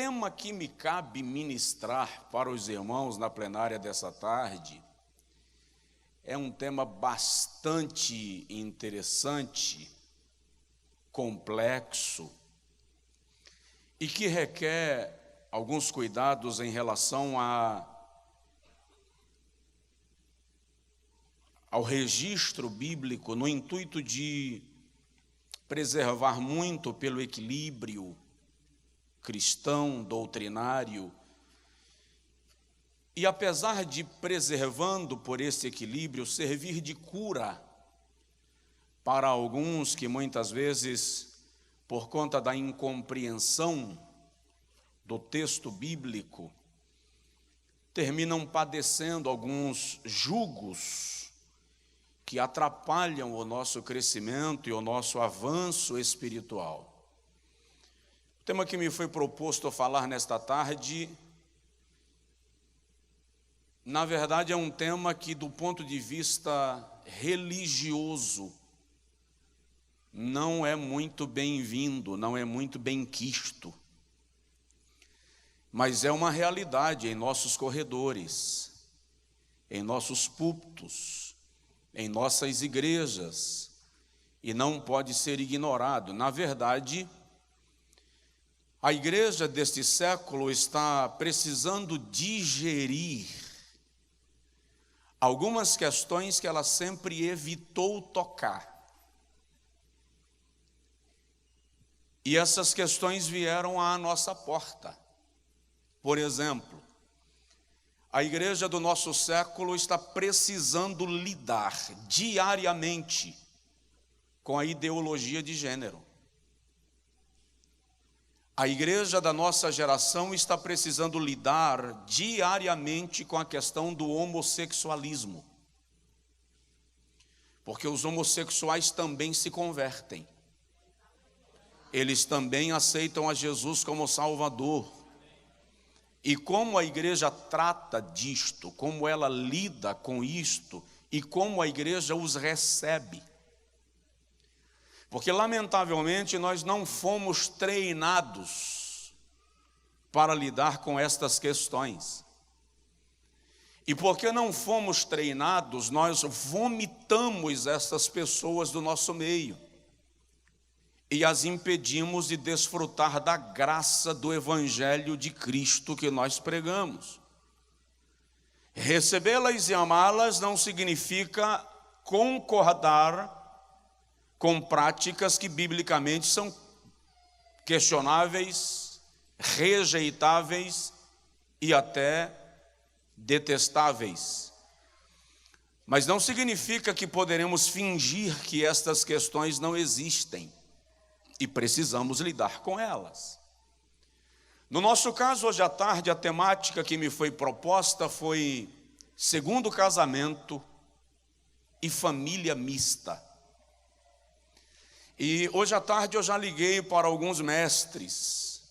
tema que me cabe ministrar para os irmãos na plenária dessa tarde é um tema bastante interessante, complexo e que requer alguns cuidados em relação ao registro bíblico, no intuito de preservar muito pelo equilíbrio cristão, doutrinário. E apesar de preservando por esse equilíbrio, servir de cura para alguns que muitas vezes, por conta da incompreensão do texto bíblico, terminam padecendo alguns jugos que atrapalham o nosso crescimento e o nosso avanço espiritual. O tema que me foi proposto a falar nesta tarde, na verdade, é um tema que, do ponto de vista religioso, não é muito bem-vindo, não é muito bem-quisto. Mas é uma realidade em nossos corredores, em nossos púlpitos, em nossas igrejas, e não pode ser ignorado. Na verdade, a igreja deste século está precisando digerir algumas questões que ela sempre evitou tocar. E essas questões vieram à nossa porta. Por exemplo, a igreja do nosso século está precisando lidar diariamente com a ideologia de gênero. A igreja da nossa geração está precisando lidar diariamente com a questão do homossexualismo. Porque os homossexuais também se convertem. Eles também aceitam a Jesus como Salvador. E como a igreja trata disto, como ela lida com isto e como a igreja os recebe. Porque, lamentavelmente, nós não fomos treinados para lidar com estas questões. E porque não fomos treinados, nós vomitamos essas pessoas do nosso meio e as impedimos de desfrutar da graça do Evangelho de Cristo que nós pregamos. Recebê-las e amá-las não significa concordar com práticas que biblicamente são questionáveis, rejeitáveis e até detestáveis. Mas não significa que poderemos fingir que estas questões não existem e precisamos lidar com elas. No nosso caso, hoje à tarde, a temática que me foi proposta foi segundo casamento e família mista. E hoje à tarde eu já liguei para alguns mestres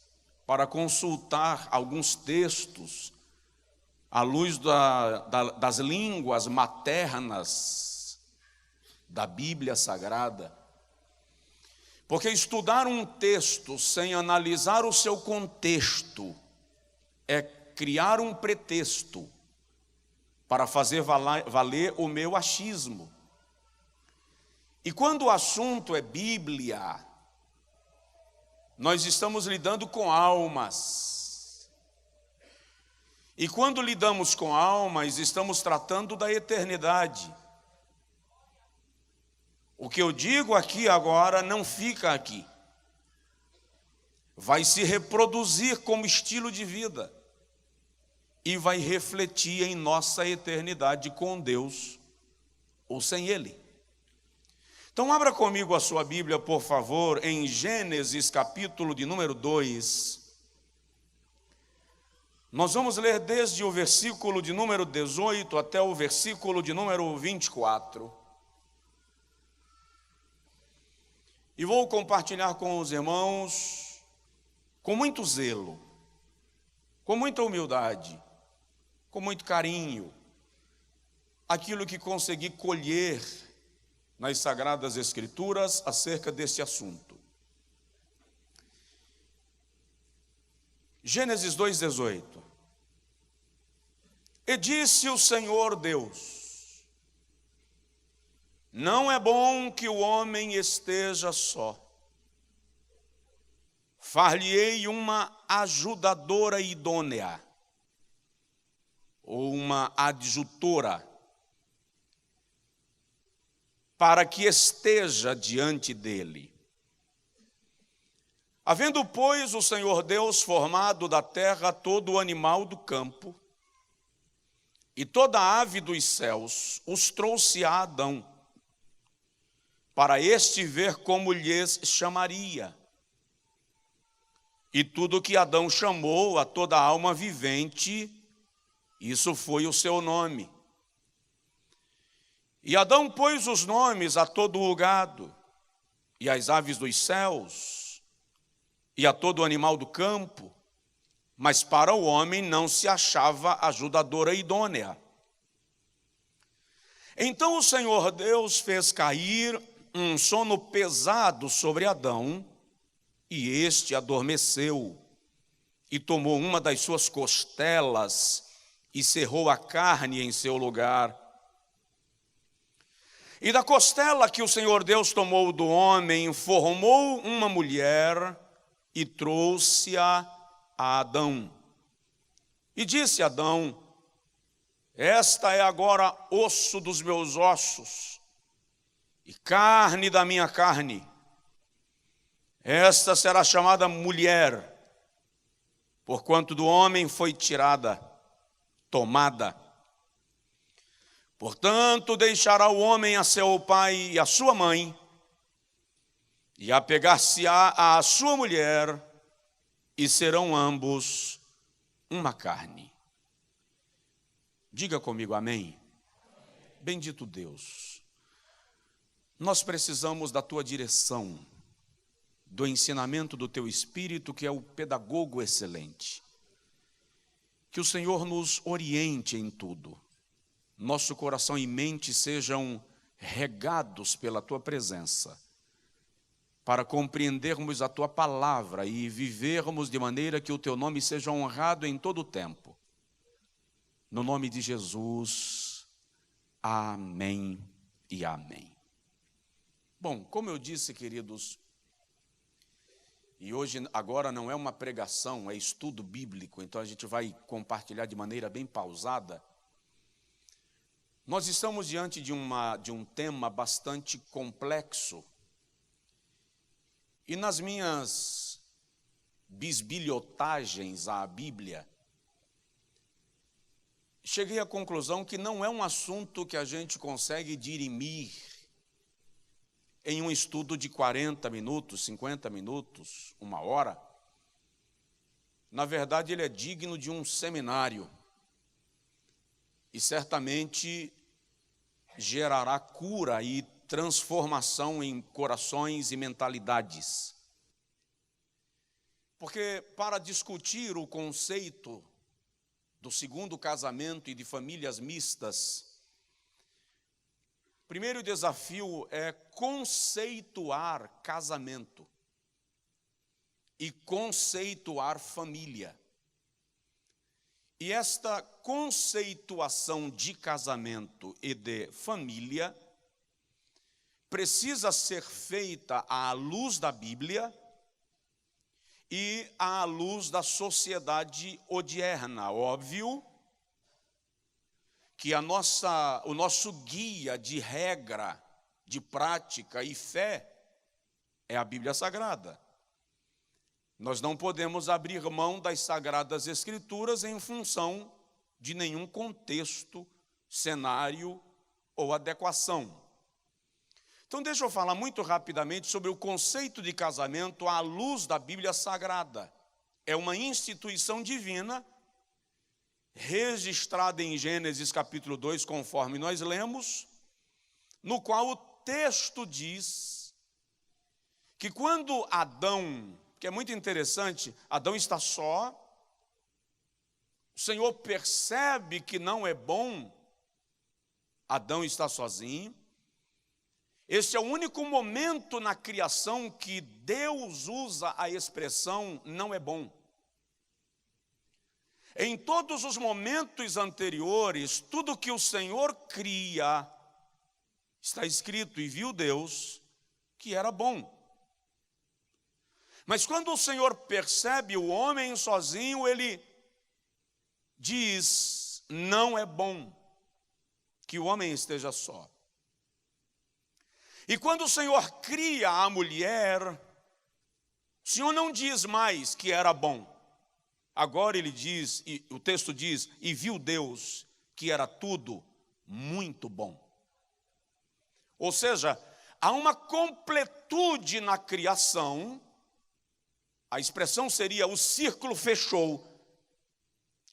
para consultar alguns textos à luz das línguas maternas da Bíblia Sagrada. Porque estudar um texto sem analisar o seu contexto é criar um pretexto para fazer valer o meu achismo. E quando o assunto é Bíblia, nós estamos lidando com almas. E quando lidamos com almas, estamos tratando da eternidade. O que eu digo aqui agora não fica aqui. Vai se reproduzir como estilo de vida e vai refletir em nossa eternidade com Deus ou sem Ele. Então abra comigo a sua Bíblia, por favor, em Gênesis capítulo de número 2. Nós vamos ler desde o versículo de número 18 até o versículo de número 24. E vou compartilhar com os irmãos com muito zelo, com muita humildade, com muito carinho, aquilo que consegui colher nas Sagradas Escrituras acerca desse assunto. Gênesis 2,18. E disse o Senhor Deus: não é bom que o homem esteja só. Far-lhe-ei uma ajudadora idônea, ou uma adjutora, para que esteja diante dele. Havendo, pois, o Senhor Deus formado da terra todo o animal do campo e toda a ave dos céus, os trouxe a Adão, para este ver como lhes chamaria. E tudo que Adão chamou a toda alma vivente, isso foi o seu nome. E Adão pôs os nomes a todo o gado, e às aves dos céus, e a todo animal do campo, mas para o homem não se achava ajudadora idônea. Então o Senhor Deus fez cair um sono pesado sobre Adão, e este adormeceu, e tomou uma das suas costelas, e cerrou a carne em seu lugar. E da costela que o Senhor Deus tomou do homem, formou uma mulher, e trouxe-a a Adão. E disse Adão: esta é agora osso dos meus ossos, e carne da minha carne. Esta será chamada mulher, porquanto do homem foi tirada, tomada. Portanto, deixará o homem a seu pai e a sua mãe, e apegar-se-á à sua mulher, e serão ambos uma carne. Diga comigo amém. Bendito Deus, nós precisamos da tua direção, do ensinamento do teu Espírito, que é o pedagogo excelente. Que o Senhor nos oriente em tudo. Nosso coração e mente sejam regados pela tua presença, para compreendermos a tua palavra e vivermos de maneira que o teu nome seja honrado em todo o tempo. No nome de Jesus, amém e amém. Bom, como eu disse, queridos, e hoje, agora não é uma pregação, é estudo bíblico, então a gente vai compartilhar de maneira bem pausada. Nós estamos diante de um tema bastante complexo. E nas minhas bisbilhotagens à Bíblia, cheguei à conclusão que não é um assunto que a gente consegue dirimir em um estudo de 40 minutos, 50 minutos, 1 hora. Na verdade, ele é digno de um seminário e certamente gerará cura e transformação em corações e mentalidades. Porque para discutir o conceito do segundo casamento e de famílias mistas, o primeiro desafio é conceituar casamento e conceituar família. E esta conceituação de casamento e de família precisa ser feita à luz da Bíblia e à luz da sociedade odierna. Óbvio que o nosso guia de regra, de prática e fé é a Bíblia Sagrada. Nós não podemos abrir mão das Sagradas Escrituras em função de nenhum contexto, cenário ou adequação. Então, deixa eu falar muito rapidamente sobre o conceito de casamento à luz da Bíblia Sagrada. É uma instituição divina, registrada em Gênesis capítulo 2, conforme nós lemos, no qual o texto diz que quando Adão, que é muito interessante, Adão está só, o Senhor percebe que não é bom Adão estar sozinho. Este é o único momento na criação que Deus usa a expressão não é bom. Em todos os momentos anteriores, tudo que o Senhor cria, está escrito, e viu Deus que era bom. Mas quando o Senhor percebe o homem sozinho, ele diz: não é bom que o homem esteja só. E quando o Senhor cria a mulher, o Senhor não diz mais que era bom. Agora ele diz, e o texto diz, e viu Deus que era tudo muito bom. Ou seja, há uma completude na criação. A expressão seria: o círculo fechou.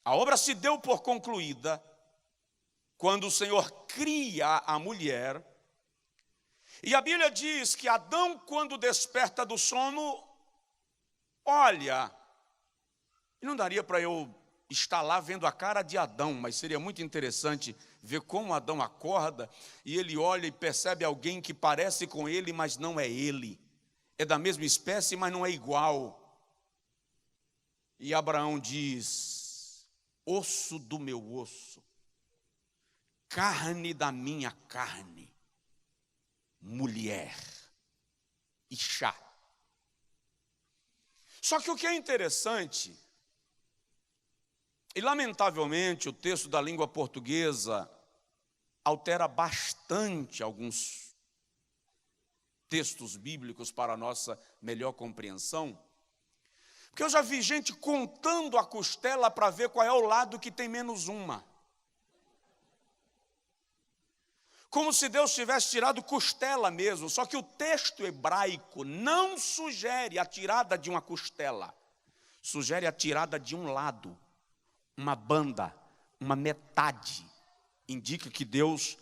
A obra se deu por concluída quando o Senhor cria a mulher. E a Bíblia diz que Adão, quando desperta do sono, olha, e não daria para eu estar lá vendo a cara de Adão, mas seria muito interessante ver como Adão acorda e ele olha e percebe alguém que parece com ele, mas não é ele. É da mesma espécie, mas não é igual. E Abraão diz: osso do meu osso, carne da minha carne, mulher, Ixá. Só que o que é interessante, e lamentavelmente o texto da língua portuguesa altera bastante alguns textos bíblicos para a nossa melhor compreensão, porque eu já vi gente contando a costela para ver qual é o lado que tem menos uma. Como se Deus tivesse tirado costela mesmo, só que o texto hebraico não sugere a tirada de uma costela, sugere a tirada de um lado, uma banda, uma metade. Indica que Deus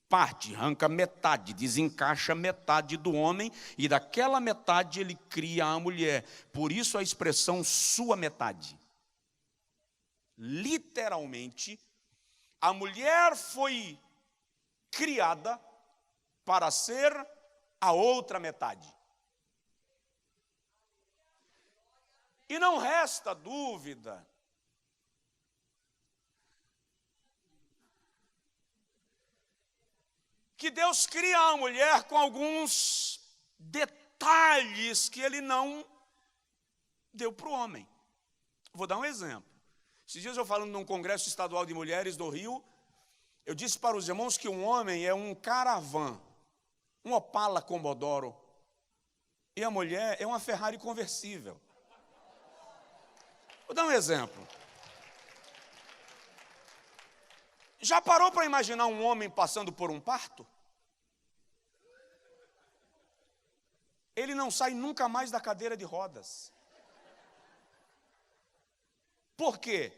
parte, arranca metade, desencaixa metade do homem, e daquela metade ele cria a mulher. Por isso a expressão sua metade. Literalmente, a mulher foi criada para ser a outra metade. E não resta dúvida que Deus cria a mulher com alguns detalhes que ele não deu para o homem. Vou dar um exemplo. Esses dias eu falando num congresso estadual de mulheres do Rio, eu disse para os irmãos que um homem é um Caravan, um Opala Commodoro, e a mulher é uma Ferrari conversível. Vou dar um exemplo. Já parou para imaginar um homem passando por um parto? Ele não sai nunca mais da cadeira de rodas. Por quê?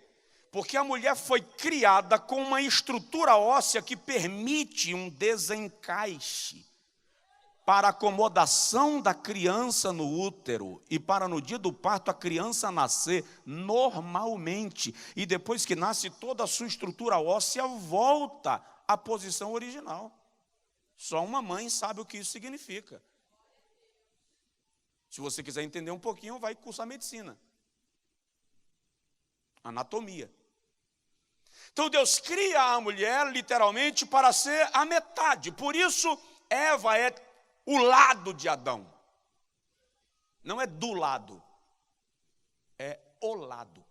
Porque a mulher foi criada com uma estrutura óssea que permite um desencaixe para a acomodação da criança no útero e para no dia do parto a criança nascer normalmente. E depois que nasce, toda a sua estrutura óssea volta à posição original. Só uma mãe sabe o que isso significa. Se você quiser entender um pouquinho, vai cursar medicina, anatomia. Então Deus cria a mulher literalmente para ser a metade. Por isso Eva é o lado de Adão. Não é do lado, é o lado.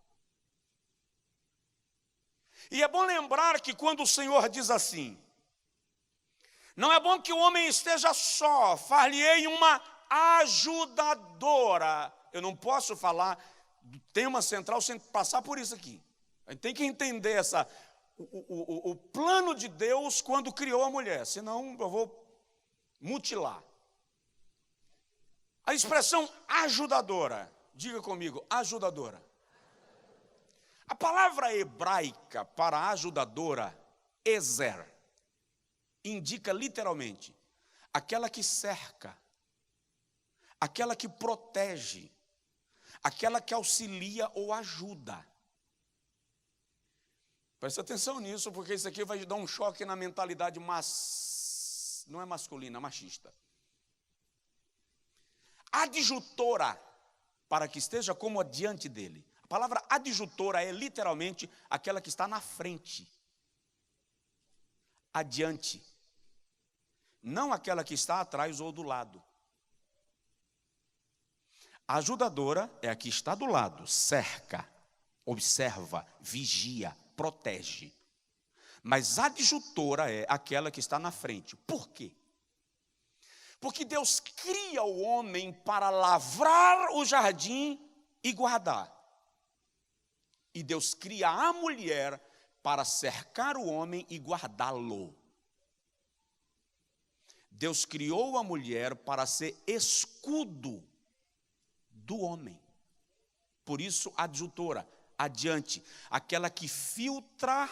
E é bom lembrar que quando o Senhor diz assim: não é bom que o homem esteja só, far-lhe-ei uma ajudadora. Eu não posso falar do tema central sem passar por isso aqui. A gente tem que entender o plano de Deus quando criou a mulher, senão eu vou mutilar. A expressão ajudadora, diga comigo, ajudadora. A palavra hebraica para ajudadora, ezer, indica literalmente aquela que cerca, aquela que protege, aquela que auxilia ou ajuda. Presta atenção nisso, porque isso aqui vai dar um choque na mentalidade não é masculina, é machista. Adjutora, para que esteja como adiante dele. A palavra adjutora é literalmente aquela que está na frente, adiante, não aquela que está atrás ou do lado. A ajudadora é a que está do lado, cerca, observa, vigia, protege. Mas a adjutora é aquela que está na frente. Por quê? Porque Deus cria o homem para lavrar o jardim e guardar. E Deus cria a mulher para cercar o homem e guardá-lo. Deus criou a mulher para ser escudo do homem. Por isso, adjutora, adiante, aquela que filtra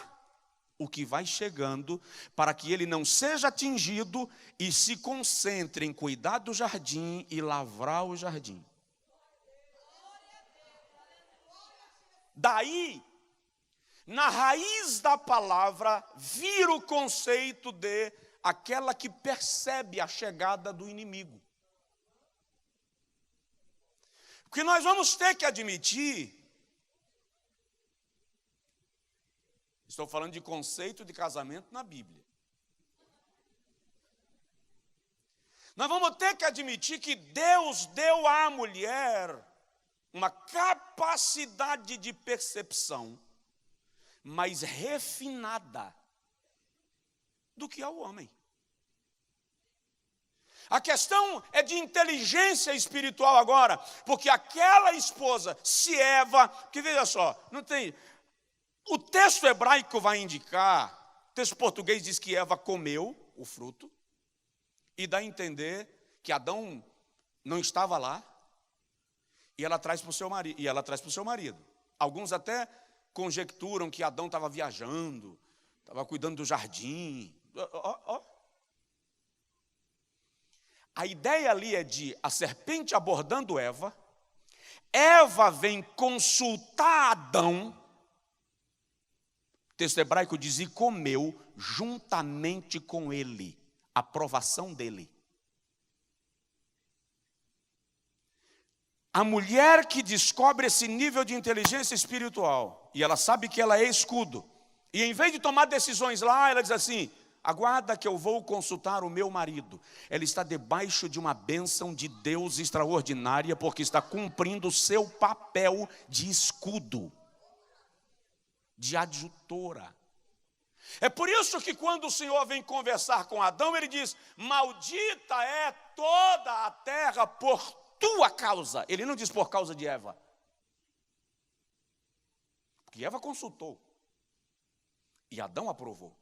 o que vai chegando, para que ele não seja atingido e se concentre em cuidar do jardim e lavrar o jardim. Daí, na raiz da palavra, vira o conceito de aquela que percebe a chegada do inimigo. Porque nós vamos ter que admitir, estou falando de conceito de casamento na Bíblia. Nós vamos ter que admitir que Deus deu à mulher uma capacidade de percepção mais refinada do que ao homem. A questão é de inteligência espiritual agora, porque aquela esposa, se Eva, que veja só, não tem, o texto hebraico vai indicar, o texto português diz que Eva comeu o fruto, e dá a entender que Adão não estava lá, e ela traz para o seu marido. Alguns até conjecturam que Adão estava viajando, estava cuidando do jardim. A ideia ali é de a serpente abordando Eva, Eva vem consultar Adão, o texto hebraico diz, e comeu juntamente com ele, a aprovação dele. A mulher que descobre esse nível de inteligência espiritual, e ela sabe que ela é escudo, e em vez de tomar decisões lá, ela diz assim, aguarda que eu vou consultar o meu marido. Ela está debaixo de uma bênção de Deus extraordinária, porque está cumprindo o seu papel de escudo, de adjutora. É por isso que quando o Senhor vem conversar com Adão, ele diz, maldita é toda a terra por tua causa. Ele não diz por causa de Eva. Porque Eva consultou. E Adão aprovou.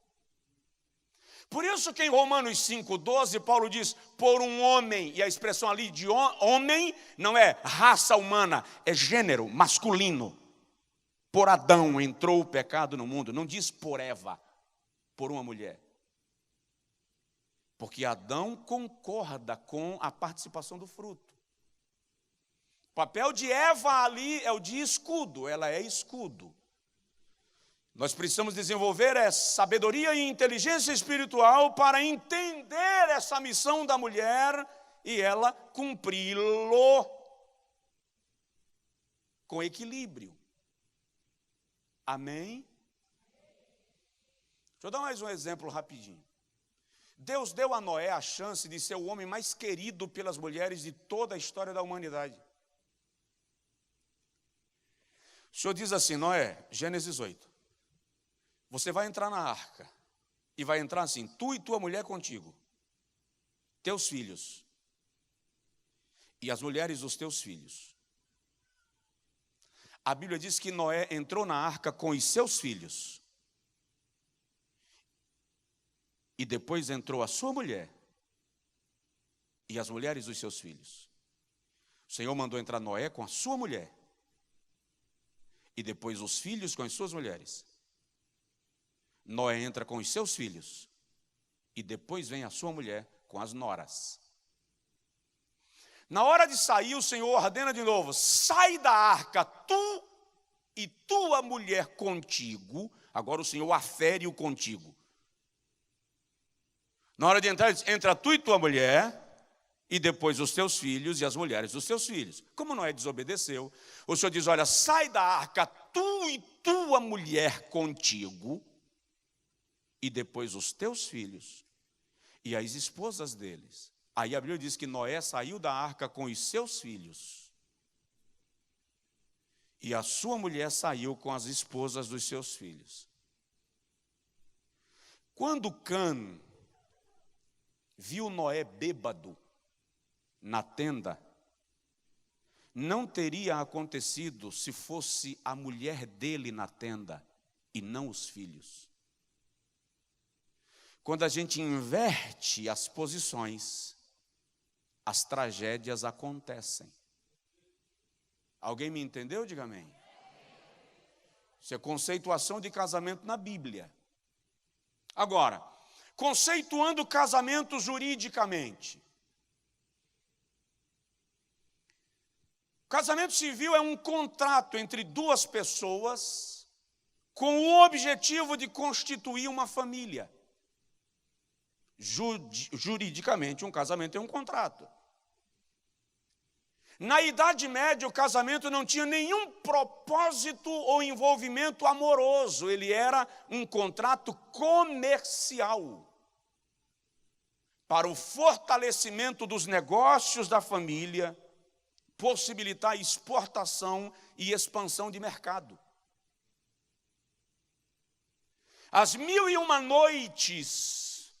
Por isso que em Romanos 5,12, Paulo diz, por um homem, e a expressão ali de homem não é raça humana, é gênero masculino. Por Adão entrou o pecado no mundo, não diz por Eva, por uma mulher. Porque Adão concorda com a participação do fruto. O papel de Eva ali é o de escudo, ela é escudo. Nós precisamos desenvolver sabedoria e inteligência espiritual para entender essa missão da mulher e ela cumpri-lo com equilíbrio. Amém? Deixa eu dar mais um exemplo rapidinho. Deus deu a Noé a chance de ser o homem mais querido pelas mulheres de toda a história da humanidade. O Senhor diz assim, Noé, Gênesis 8. Você vai entrar na arca, e vai entrar assim, tu e tua mulher contigo, teus filhos, e as mulheres dos teus filhos. A Bíblia diz que Noé entrou na arca com os seus filhos, e depois entrou a sua mulher, e as mulheres dos seus filhos. O Senhor mandou entrar Noé com a sua mulher, e depois os filhos com as suas mulheres. Noé entra com os seus filhos, e depois vem a sua mulher com as noras. Na hora de sair, o Senhor ordena de novo, sai da arca, tu e tua mulher contigo. Agora o Senhor afere o contigo. Na hora de entrar, entra tu e tua mulher, e depois os teus filhos e as mulheres dos teus filhos. Como Noé desobedeceu, o Senhor diz, olha, sai da arca, tu e tua mulher contigo, e depois os teus filhos e as esposas deles. Aí a Bíblia diz que Noé saiu da arca com os seus filhos, e a sua mulher saiu com as esposas dos seus filhos. Quando Cã viu Noé bêbado na tenda, não teria acontecido se fosse a mulher dele na tenda e não os filhos. Quando a gente inverte as posições, as tragédias acontecem. Alguém me entendeu? Diga amém. Isso é conceituação de casamento na Bíblia. Agora, conceituando o casamento juridicamente. O casamento civil é um contrato entre duas pessoas com o objetivo de constituir uma família. Juridicamente, um casamento é um contrato. Na Idade Média, o casamento não tinha nenhum propósito ou envolvimento amoroso, ele era um contrato comercial para o fortalecimento dos negócios da família, possibilitar exportação e expansão de mercado. As 1001 noites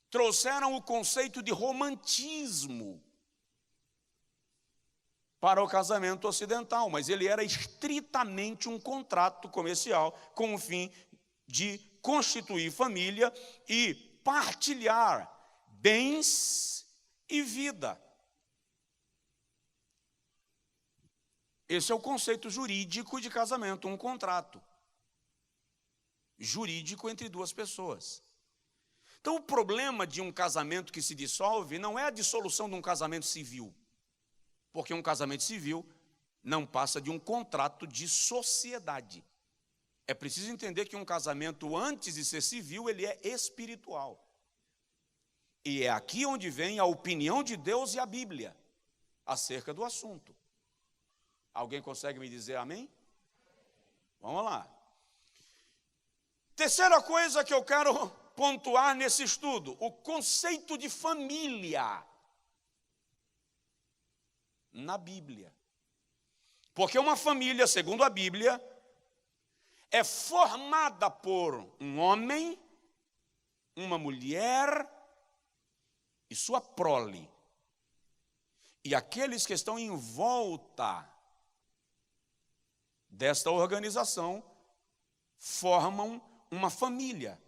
trouxeram o conceito de romantismo para o casamento ocidental, mas ele era estritamente um contrato comercial com o fim de constituir família e partilhar bens e vida. Esse é o conceito jurídico de casamento, um contrato jurídico entre duas pessoas. Então, o problema de um casamento que se dissolve não é a dissolução de um casamento civil, porque um casamento civil não passa de um contrato de sociedade. É preciso entender que um casamento, antes de ser civil, ele é espiritual. E é aqui onde vem a opinião de Deus e a Bíblia acerca do assunto. Alguém consegue me dizer amém? Vamos lá. Terceira coisa que eu quero pontuar nesse estudo, o conceito de família na Bíblia. Porque uma família, segundo a Bíblia, é formada por um homem, uma mulher e sua prole. E aqueles que estão em volta desta organização formam uma família,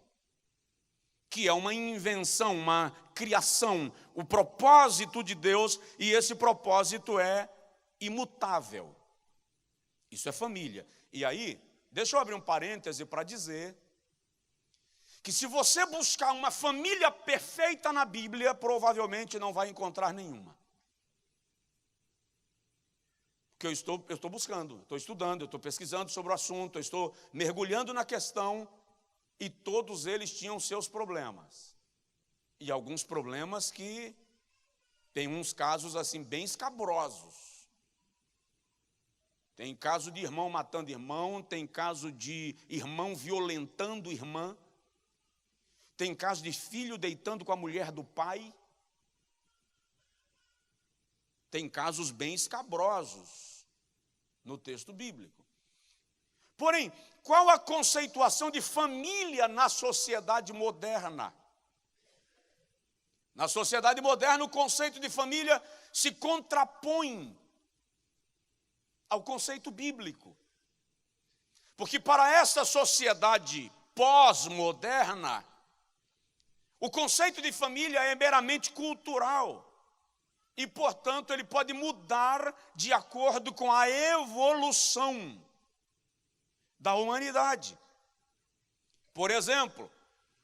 que é uma invenção, uma criação, o propósito de Deus, e esse propósito é imutável. Isso é família. E aí, deixa eu abrir um parêntese para dizer que se você buscar uma família perfeita na Bíblia, provavelmente não vai encontrar nenhuma. Porque eu estou buscando, estou estudando, eu estou pesquisando sobre o assunto, eu estou mergulhando na questão, e todos eles tinham seus problemas. E alguns problemas que tem uns casos assim bem escabrosos. Tem caso de irmão matando irmão, tem caso de irmão violentando irmã, tem caso de filho deitando com a mulher do pai. Tem casos bem escabrosos no texto bíblico. Porém, qual a conceituação de família na sociedade moderna? Na sociedade moderna, o conceito de família se contrapõe ao conceito bíblico. Porque para essa sociedade pós-moderna, o conceito de família é meramente cultural. E, portanto, ele pode mudar de acordo com a evolução da humanidade. Por exemplo,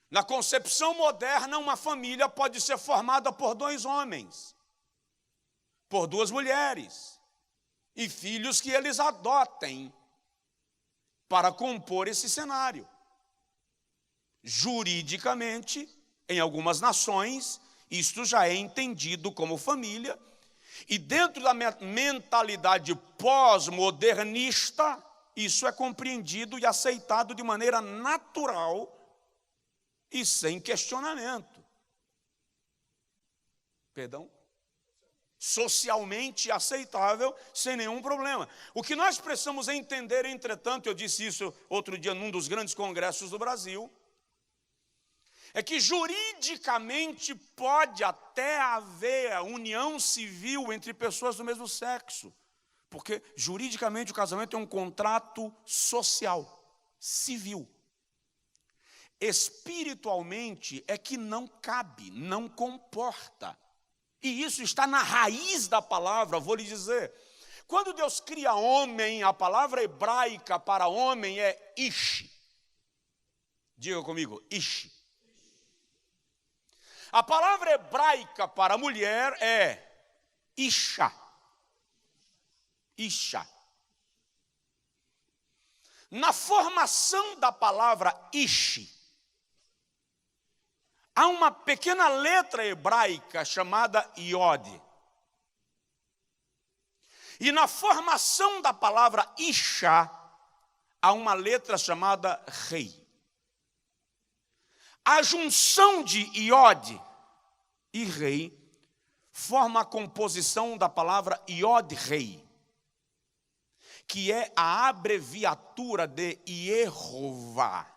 na concepção moderna, uma família pode ser formada por 2 homens, por 2 mulheres, e filhos que eles adotem para compor esse cenário. Juridicamente, em algumas nações, Isto já é entendido como família, e dentro da mentalidade pós-modernista, isso é compreendido e aceitado de maneira natural e sem questionamento. Perdão? Socialmente aceitável, sem nenhum problema. O que nós precisamos entender, entretanto, eu disse isso outro dia num dos grandes congressos do Brasil, é que juridicamente pode até haver união civil entre pessoas do mesmo sexo, porque juridicamente o casamento é um contrato social, civil. Espiritualmente é que não cabe, não comporta. E isso está na raiz da palavra, vou lhe dizer. Quando Deus cria homem, a palavra hebraica para homem é ish. Diga comigo, ish. A palavra hebraica para mulher é isha. Isha. Na formação da palavra ish, há uma pequena letra hebraica chamada iod. E na formação da palavra isha, há uma letra chamada rei. A junção de iod e rei forma a composição da palavra iod-rei, que é a abreviatura de Yehová,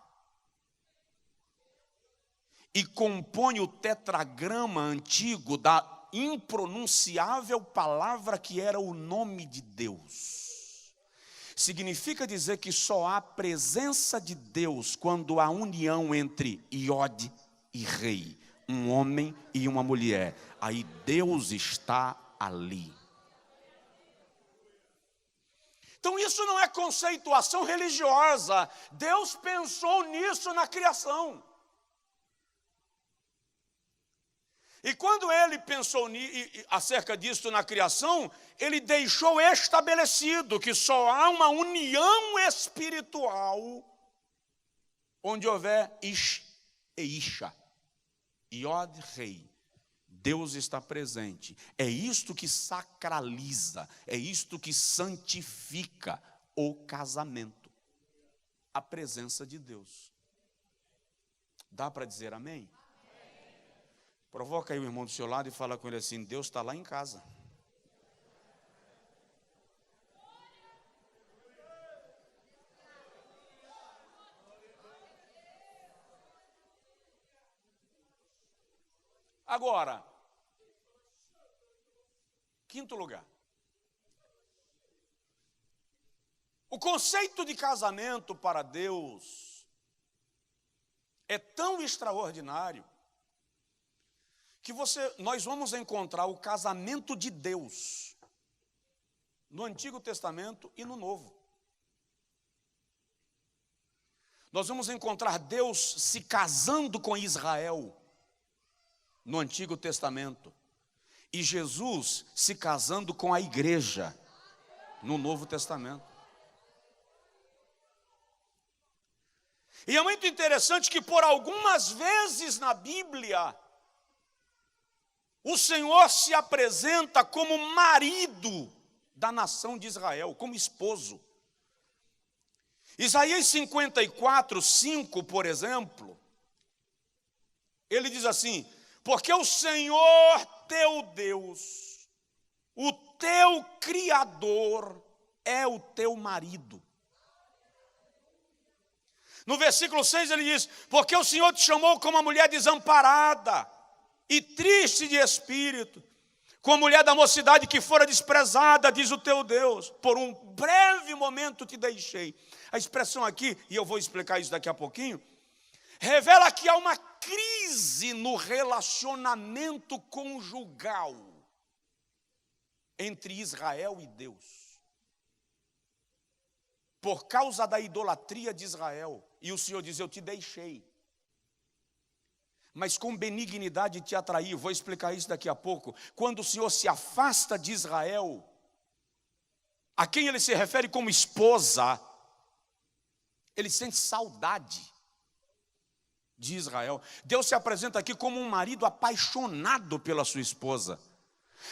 e compõe o tetragrama antigo da impronunciável palavra que era o nome de Deus. Significa dizer que só há presença de Deus quando há união entre Iod e rei, um homem e uma mulher. Aí Deus está ali. Então isso não é conceituação religiosa. Deus pensou nisso na criação. E quando ele pensou acerca disso na criação, ele deixou estabelecido que só há uma união espiritual onde houver Ish e Isha, Iod, rei. Deus está presente. É isto que sacraliza, é isto que santifica o casamento. A presença de Deus. Dá para dizer amém? Provoca aí o irmão do seu lado e fala com ele assim: Deus está lá em casa. Agora, quinto lugar. O conceito de casamento para Deus é tão extraordinário que nós vamos encontrar o casamento de Deus no Antigo Testamento e no Novo. Nós vamos encontrar Deus se casando com Israel no Antigo Testamento e Jesus se casando com a igreja no Novo Testamento. E é muito interessante que por algumas vezes na Bíblia o Senhor se apresenta como marido da nação de Israel, como esposo. Isaías 54, 5, por exemplo, ele diz assim: porque o Senhor teu Deus, o teu Criador, é o teu marido. No versículo 6 ele diz: porque o Senhor te chamou como uma mulher desamparada e triste de espírito, com a mulher da mocidade que fora desprezada, diz o teu Deus, por um breve momento te deixei. A expressão aqui, e eu vou explicar isso daqui a pouquinho, revela que há uma crise no relacionamento conjugal entre Israel e Deus, por causa da idolatria de Israel. E o Senhor diz: eu te deixei, mas com benignidade te atraí. Vou explicar isso daqui a pouco. Quando o Senhor se afasta de Israel, a quem ele se refere como esposa, ele sente saudade. de Israel. Deus se apresenta aqui como um marido apaixonado pela sua esposa,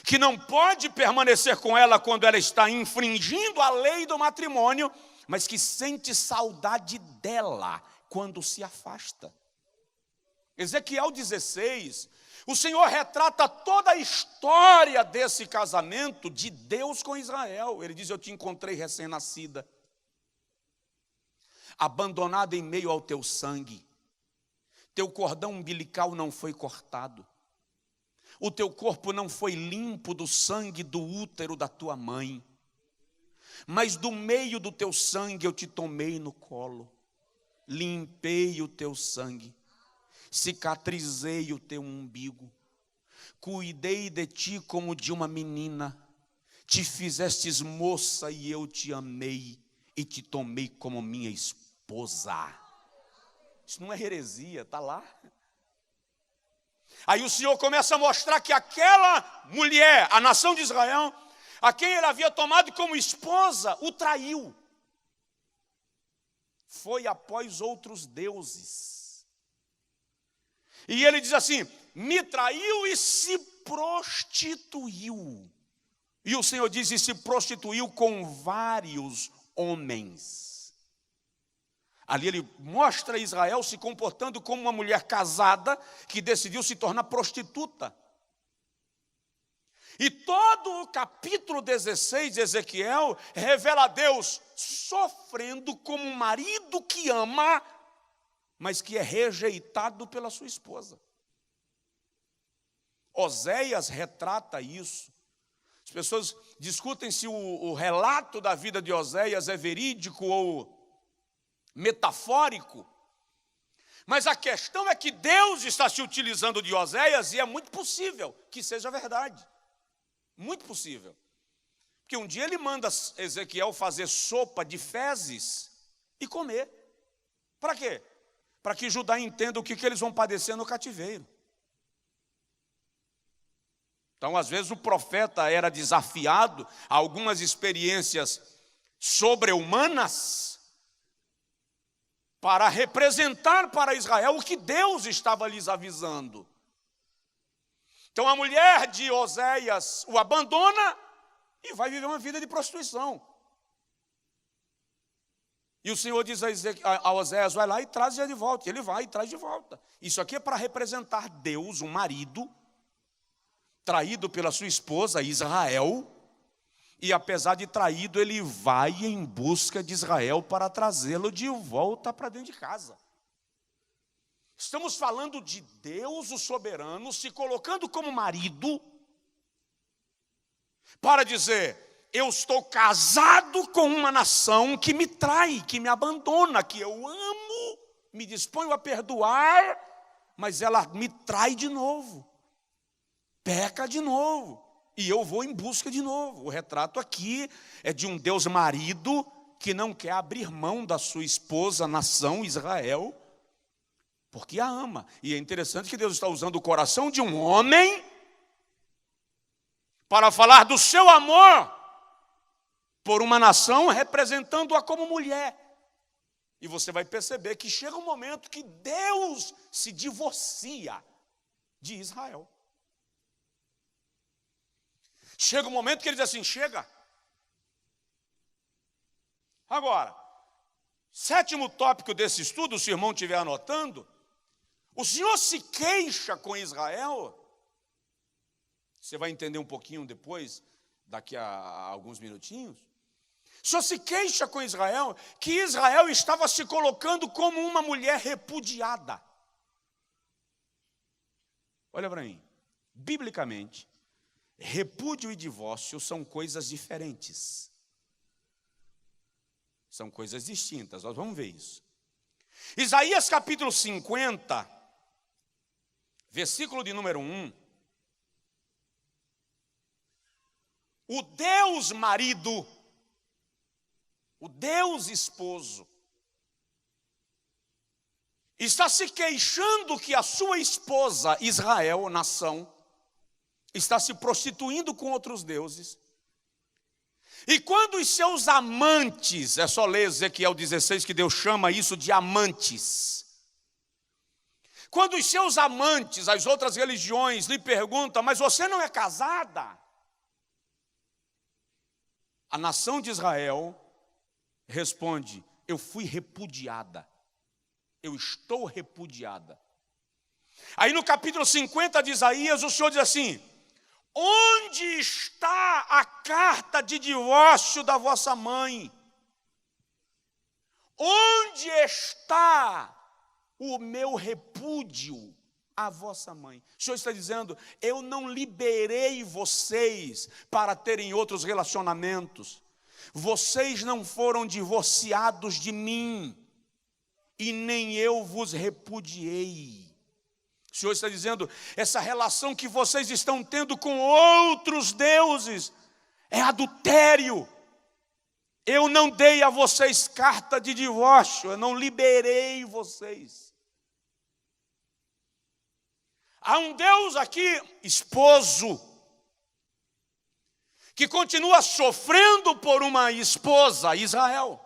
que não pode permanecer com ela quando ela está infringindo a lei do matrimônio, mas que sente saudade dela quando se afasta. Ezequiel 16, o Senhor retrata toda a história desse casamento de Deus com Israel. Ele diz: eu te encontrei recém-nascida, abandonada em meio ao teu sangue. Teu cordão umbilical não foi cortado. O teu corpo não foi limpo do sangue do útero da tua mãe. Mas do meio do teu sangue eu te tomei no colo. Limpei o teu sangue. Cicatrizei o teu umbigo. Cuidei de ti como de uma menina. Te fizestes moça e eu te amei. E te tomei como minha esposa. Isso não é heresia, está lá. Aí o Senhor começa a mostrar que aquela mulher, a nação de Israel, a quem ele havia tomado como esposa, o traiu. Foi após outros deuses. E ele diz assim: me traiu e se prostituiu. E o Senhor diz: e se prostituiu com vários homens. Ali ele mostra Israel se comportando como uma mulher casada que decidiu se tornar prostituta. E todo o capítulo 16 de Ezequiel revela a Deus sofrendo como um marido que ama, mas que é rejeitado pela sua esposa. Oséias retrata isso. As pessoas discutem se o relato da vida de Oséias é verídico ou metafórico, mas a questão é que Deus está se utilizando de Oséias e é muito possível que seja verdade, muito possível, porque um dia ele manda Ezequiel fazer sopa de fezes e comer. Para quê? Para que Judá entenda o que eles vão padecer no cativeiro. Então, às vezes o profeta era desafiado a algumas experiências sobre-humanas para representar para Israel o que Deus estava lhes avisando. Então a mulher de Oséias o abandona e vai viver uma vida de prostituição. E o Senhor diz a Oséias: vai lá e traz de volta. E ele vai e traz de volta. Isso aqui é para representar Deus, um marido traído pela sua esposa Israel. E apesar de traído, ele vai em busca de Israel para trazê-lo de volta para dentro de casa. Estamos falando de Deus, o soberano, se colocando como marido para dizer: eu estou casado com uma nação que me trai, que me abandona, que eu amo, me disponho a perdoar, mas ela me trai de novo, peca de novo. E eu vou em busca de novo. O retrato aqui é de um Deus marido que não quer abrir mão da sua esposa, nação Israel, porque a ama. E é interessante que Deus está usando o coração de um homem para falar do seu amor por uma nação, representando-a como mulher. E você vai perceber que chega um momento que Deus se divorcia de Israel. Chega um momento que ele diz assim: chega. Agora, sétimo tópico desse estudo, se o irmão estiver anotando, o Senhor se queixa com Israel. Você vai entender um pouquinho depois, daqui a alguns minutinhos. O Senhor se queixa com Israel, que Israel estava se colocando como uma mulher repudiada. Olha para mim, biblicamente, repúdio e divórcio são coisas diferentes. São coisas distintas, nós vamos ver isso. Isaías capítulo 50, versículo de número 1. O Deus marido, o Deus esposo, está se queixando que a sua esposa, Israel, nação, está se prostituindo com outros deuses. E quando os seus amantes, é só ler Ezequiel 16 que Deus chama isso de amantes. Quando os seus amantes, as outras religiões, lhe perguntam, mas você não é casada? A nação de Israel responde, eu fui repudiada. Eu estou repudiada. Aí no capítulo 50 de Isaías, o Senhor diz assim, onde está a carta de divórcio da vossa mãe? Onde está o meu repúdio à vossa mãe? O Senhor está dizendo, eu não liberei vocês para terem outros relacionamentos. Vocês não foram divorciados de mim, e nem eu vos repudiei. O Senhor está dizendo, essa relação que vocês estão tendo com outros deuses é adultério. Eu não dei a vocês carta de divórcio, eu não liberei vocês. Há um Deus aqui, esposo, que continua sofrendo por uma esposa, Israel,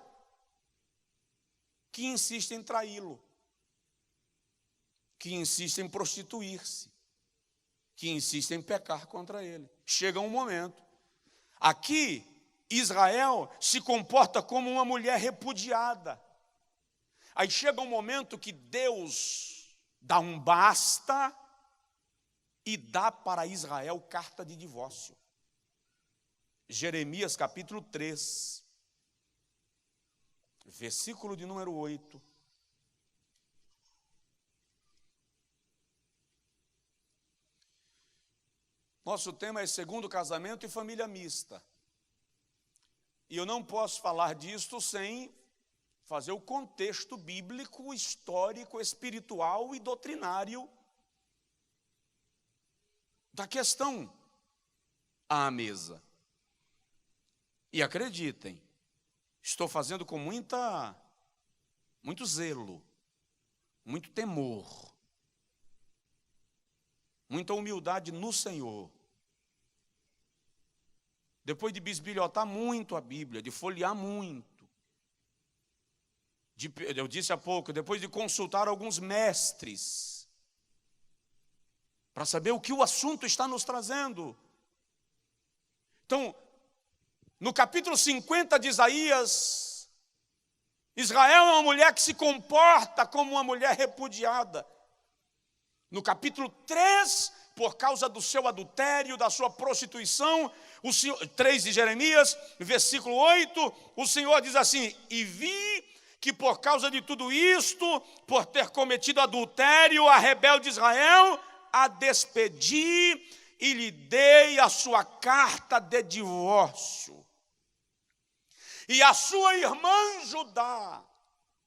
que insiste em traí-lo, que insiste em prostituir-se, que insiste em pecar contra ele. Chega um momento, aqui Israel se comporta como uma mulher repudiada. Aí chega um momento que Deus dá um basta e dá para Israel carta de divórcio. Jeremias capítulo 3, versículo de número 8. Nosso tema é segundo casamento e família mista. E eu não posso falar disto sem fazer o contexto bíblico, histórico, espiritual e doutrinário da questão à mesa. E acreditem, estou fazendo com muito zelo, muito temor, muita humildade no Senhor. Depois de bisbilhotar muito a Bíblia, de folhear muito, eu disse há pouco, depois de consultar alguns mestres, para saber o que o assunto está nos trazendo. Então, no capítulo 50 de Isaías, Israel é uma mulher que se comporta como uma mulher repudiada. No capítulo 3, por causa do seu adultério, da sua prostituição, 3 de Jeremias, versículo 8, o Senhor diz assim, e vi que por causa de tudo isto, por ter cometido adultério, a rebelde Israel, a despedi e lhe dei a sua carta de divórcio. E a sua irmã Judá,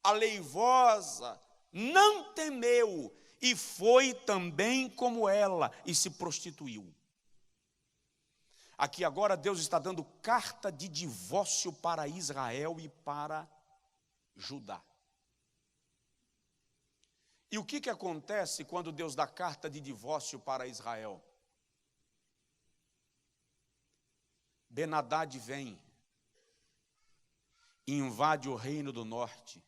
a leivosa, não temeu, e foi também como ela, e se prostituiu. Aqui agora Deus está dando carta de divórcio para Israel e para Judá. E o que acontece quando Deus dá carta de divórcio para Israel? Ben-Hadad vem, invade o reino do norte,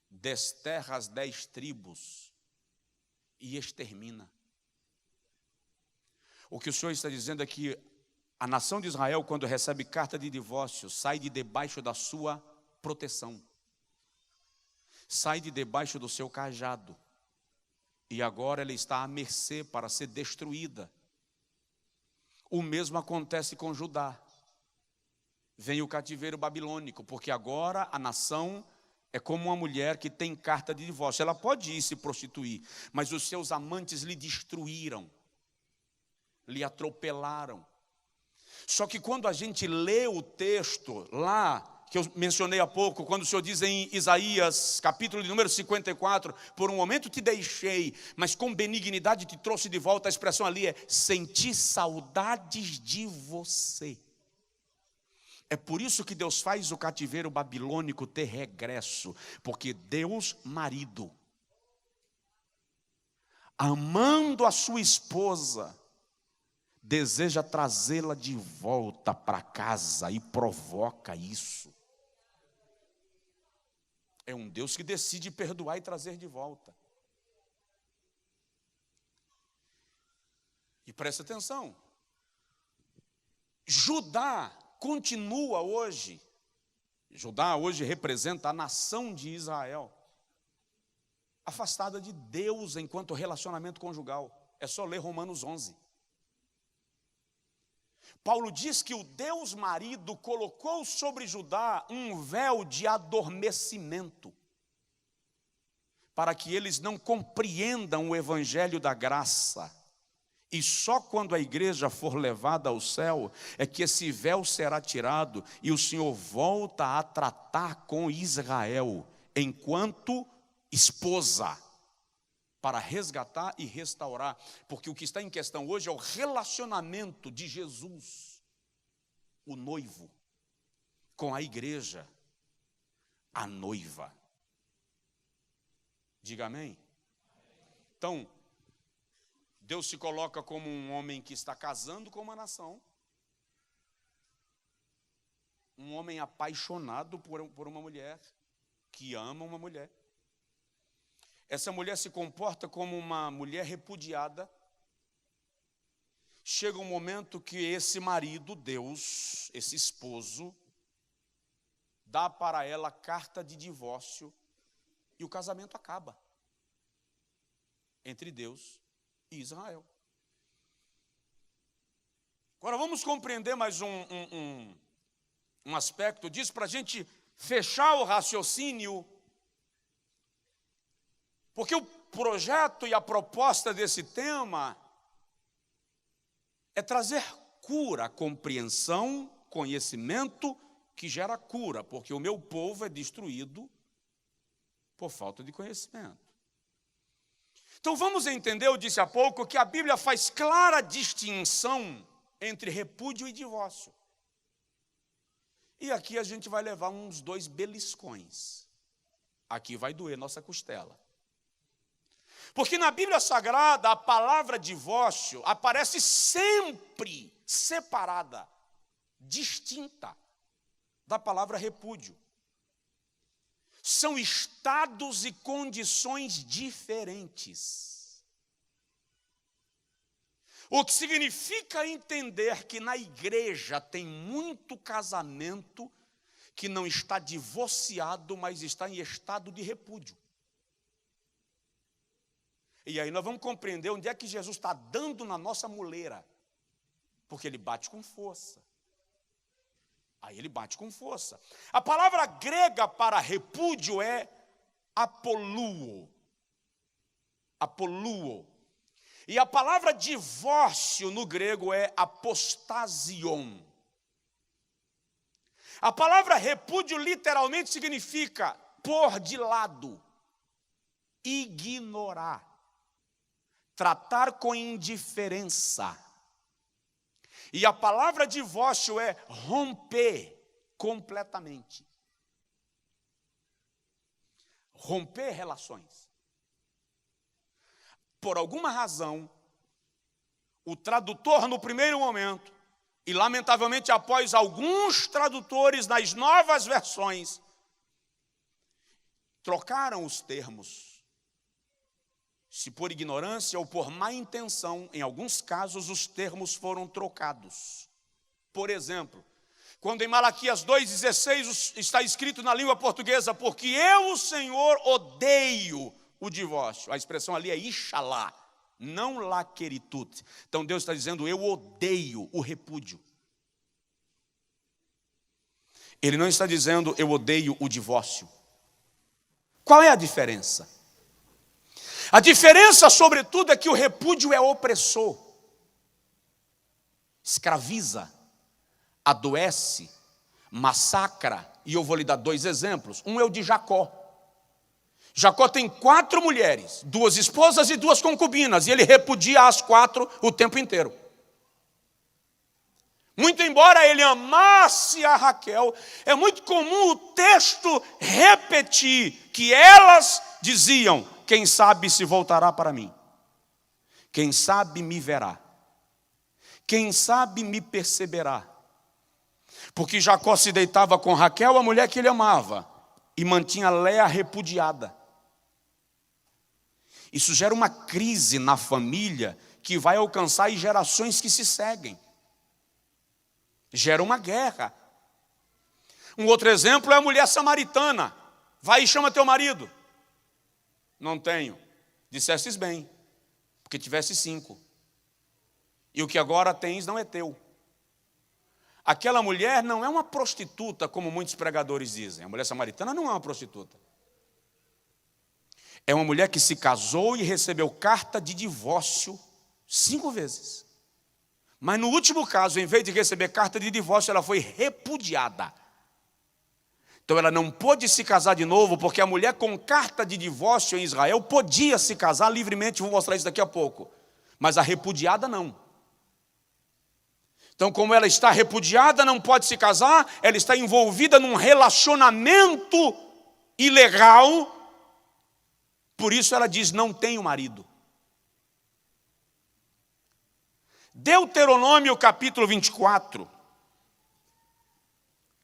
desterra as 10 tribos e extermina. O que o Senhor está dizendo é que a nação de Israel, quando recebe carta de divórcio, sai de debaixo da sua proteção, sai de debaixo do seu cajado, e agora ela está à mercê para ser destruída. O mesmo acontece com Judá. Vem o cativeiro babilônico, porque agora a nação é como uma mulher que tem carta de divórcio. Ela pode ir se prostituir, mas os seus amantes lhe destruíram, lhe atropelaram. Só que quando a gente lê o texto lá, que eu mencionei há pouco, quando o Senhor diz em Isaías, capítulo de número 54, por um momento te deixei, mas com benignidade te trouxe de volta, a expressão ali é, senti saudades de você. É por isso que Deus faz o cativeiro babilônico ter regresso, porque Deus, marido, amando a sua esposa, deseja trazê-la de volta para casa e provoca isso. É um Deus que decide perdoar e trazer de volta. presta atenção, Judá continua hoje, Judá hoje representa a nação de Israel, afastada de Deus enquanto relacionamento conjugal. É só ler Romanos 11. Paulo diz que o Deus marido colocou sobre Judá um véu de adormecimento, para que eles não compreendam o evangelho da graça. E só quando a igreja for levada ao céu é que esse véu será tirado e o Senhor volta a tratar com Israel enquanto esposa, para resgatar e restaurar, porque o que está em questão hoje é o relacionamento de Jesus, o noivo, com a igreja, a noiva. Diga amém. Então, Deus se coloca como um homem que está casando com uma nação, um homem apaixonado por uma mulher, que ama uma mulher. Essa mulher se comporta como uma mulher repudiada. Chega um momento que esse marido, Deus, esse esposo, dá para ela carta de divórcio e o casamento acaba entre Deus e Israel. Agora vamos compreender mais um aspecto disso para a gente fechar o raciocínio. Porque o projeto e a proposta desse tema é trazer cura, compreensão, conhecimento que gera cura, porque o meu povo é destruído por falta de conhecimento. Então vamos entender, eu disse há pouco, que a Bíblia faz clara distinção entre repúdio e divórcio. E aqui a gente vai levar uns 2 beliscões. Aqui vai doer nossa costela. Porque na Bíblia Sagrada, a palavra divórcio aparece sempre separada, distinta da palavra repúdio. São estados e condições diferentes. O que significa entender que na igreja tem muito casamento que não está divorciado, mas está em estado de repúdio. E aí nós vamos compreender onde é que Jesus está dando na nossa muleira. Porque ele bate com força. Aí ele bate com força. A palavra grega para repúdio é apoluo. Apoluo. E a palavra divórcio no grego é apostasion. A palavra repúdio literalmente significa pôr de lado, ignorar. Tratar com indiferença. E a palavra divórcio é romper completamente. Romper relações. Por alguma razão, o tradutor no primeiro momento, e lamentavelmente após alguns tradutores nas novas versões, trocaram os termos. Se por ignorância ou por má intenção, em alguns casos os termos foram trocados. Por exemplo, quando em Malaquias 2,16 está escrito na língua portuguesa, porque eu, o Senhor, odeio o divórcio. A expressão ali é ixalá, não laqueritut. Então Deus está dizendo, eu odeio o repúdio. Ele não está dizendo, eu odeio o divórcio. Qual é a diferença? A diferença, sobretudo, é que o repúdio é opressor, escraviza, adoece, massacra. E eu vou lhe dar 2 exemplos. Um é o de Jacó. Jacó tem 4 mulheres, 2 esposas e 2 concubinas, e ele repudia as 4 o tempo inteiro. Muito embora ele amasse a Raquel, é muito comum o texto repetir que elas diziam, quem sabe se voltará para mim, quem sabe me verá, quem sabe me perceberá. Porque Jacó se deitava com Raquel, a mulher que ele amava, e mantinha Léa repudiada. Isso gera uma crise na família que vai alcançar as gerações que se seguem. Gera uma guerra. Um outro exemplo é a mulher samaritana. Vai e chama teu marido. Não tenho. Dissestes bem, porque tivesse 5. E o que agora tens não é teu. Aquela mulher não é uma prostituta, como muitos pregadores dizem. A mulher samaritana não é uma prostituta. É uma mulher que se casou e recebeu carta de divórcio 5 vezes. Mas no último caso, em vez de receber carta de divórcio, ela foi repudiada. Então ela não pôde se casar de novo, porque a mulher com carta de divórcio em Israel podia se casar livremente, vou mostrar isso daqui a pouco. Mas a repudiada não. Então, como ela está repudiada, não pode se casar, ela está envolvida num relacionamento ilegal, por isso ela diz, não tenho marido. Deuteronômio capítulo 24,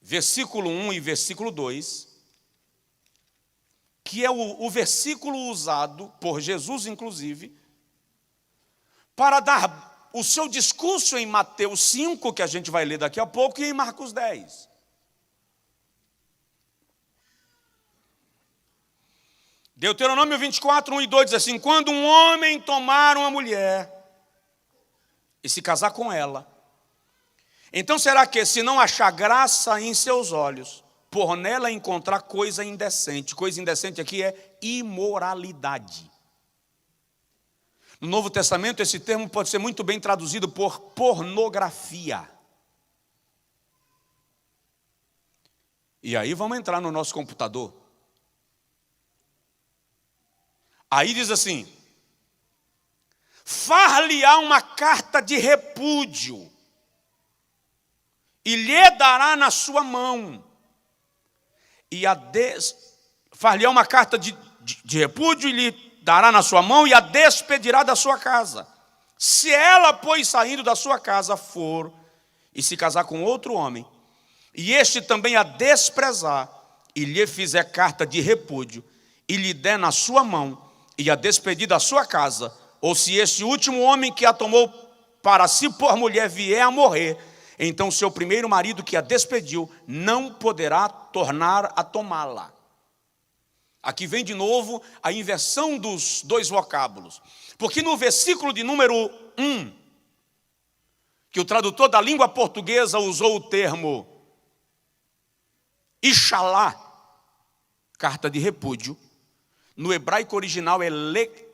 versículo 1 e versículo 2, que é o versículo usado por Jesus, inclusive, para dar o seu discurso em Mateus 5, que a gente vai ler daqui a pouco, e em Marcos 10. Deuteronômio 24, 1 e 2 diz assim, quando um homem tomar uma mulher e se casar com ela, então será que, se não achar graça em seus olhos, por nela encontrar coisa indecente aqui é imoralidade. No Novo Testamento, esse termo pode ser muito bem traduzido por pornografia. E aí vamos entrar no nosso computador. Aí diz assim, far-lhe-á uma carta de repúdio, e lhe dará na sua mão, e far-lhe-á uma carta de repúdio, e lhe dará na sua mão, e a despedirá da sua casa. Se ela, pois, saindo da sua casa, for e se casar com outro homem, e este também a desprezar, e lhe fizer carta de repúdio, e lhe der na sua mão, e a despedir da sua casa, ou se este último homem que a tomou para si por mulher vier a morrer, então seu primeiro marido que a despediu não poderá tornar a tomá-la. Aqui vem de novo a inversão dos dois vocábulos. Porque no versículo de número 1, que o tradutor da língua portuguesa usou o termo Ixalá, carta de repúdio, no hebraico original é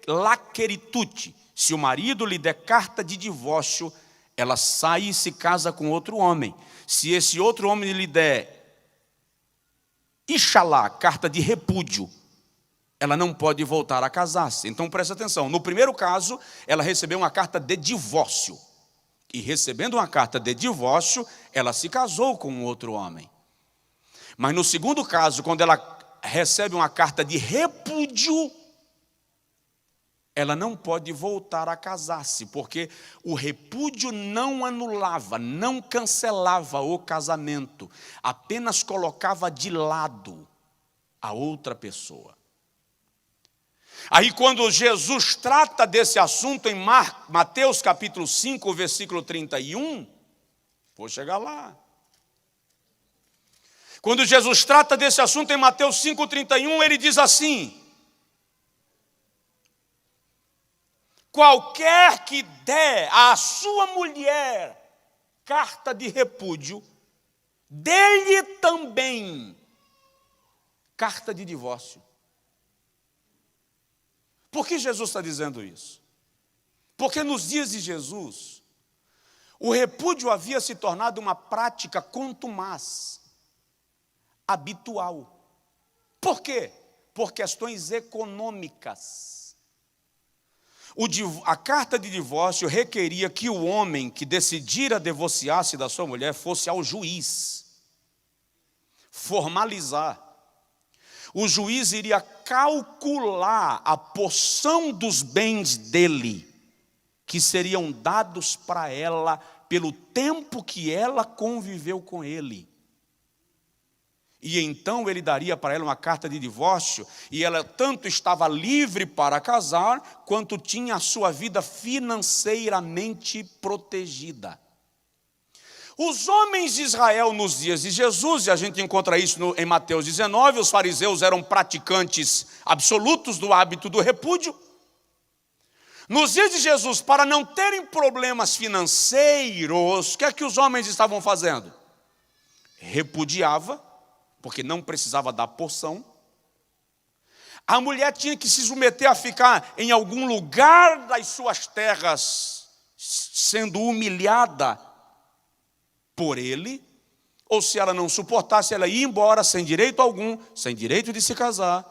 laqueritute. Se o marido lhe der carta de divórcio, ela sai e se casa com outro homem. Se esse outro homem lhe der Ixalá, carta de repúdio, ela não pode voltar a casar-se. Então presta atenção, no primeiro caso, ela recebeu uma carta de divórcio. E recebendo uma carta de divórcio, ela se casou com um outro homem. Mas no segundo caso, quando ela recebe uma carta de repúdio, ela não pode voltar a casar-se, porque o repúdio não anulava, não cancelava o casamento, apenas colocava de lado a outra pessoa. Aí quando Jesus trata desse assunto em Mateus capítulo 5, versículo 31, vou chegar lá. Quando Jesus trata desse assunto em Mateus 5,31, ele diz assim, qualquer que der à sua mulher carta de repúdio, dê-lhe também carta de divórcio. Por que Jesus está dizendo isso? Porque nos dias de Jesus, o repúdio havia se tornado uma prática contumaz, habitual. Por quê? Por questões econômicas. A carta de divórcio requeria que o homem que decidira divorciar-se da sua mulher fosse ao juiz, formalizar. O juiz iria calcular a porção dos bens dele, que seriam dados para ela pelo tempo que ela conviveu com ele. E então ele daria para ela uma carta de divórcio, e ela tanto estava livre para casar, quanto tinha a sua vida financeiramente protegida. Os homens de Israel nos dias de Jesus, e a gente encontra isso em Mateus 19, os fariseus eram praticantes absolutos do hábito do repúdio. Nos dias de Jesus, para não terem problemas financeiros, o que é que os homens estavam fazendo? Repudiava, porque não precisava dar porção. A mulher tinha que se submeter a ficar em algum lugar das suas terras, sendo humilhada por ele, ou se ela não suportasse, ela ia embora sem direito algum, sem direito de se casar,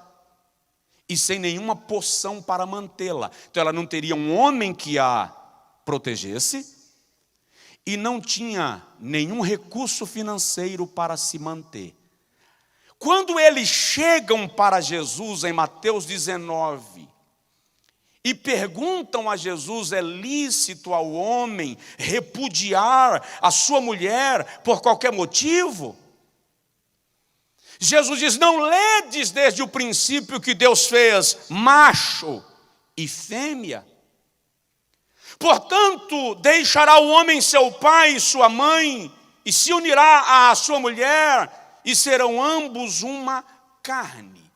e sem nenhuma porção para mantê-la. Então ela não teria um homem que a protegesse, e não tinha nenhum recurso financeiro para se manter. Quando eles chegam para Jesus em Mateus 19, e perguntam a Jesus, é lícito ao homem repudiar a sua mulher por qualquer motivo? Jesus diz, não ledes desde o princípio que Deus fez macho e fêmea? Portanto, deixará o homem seu pai e sua mãe, e se unirá à sua mulher, e serão ambos uma carne.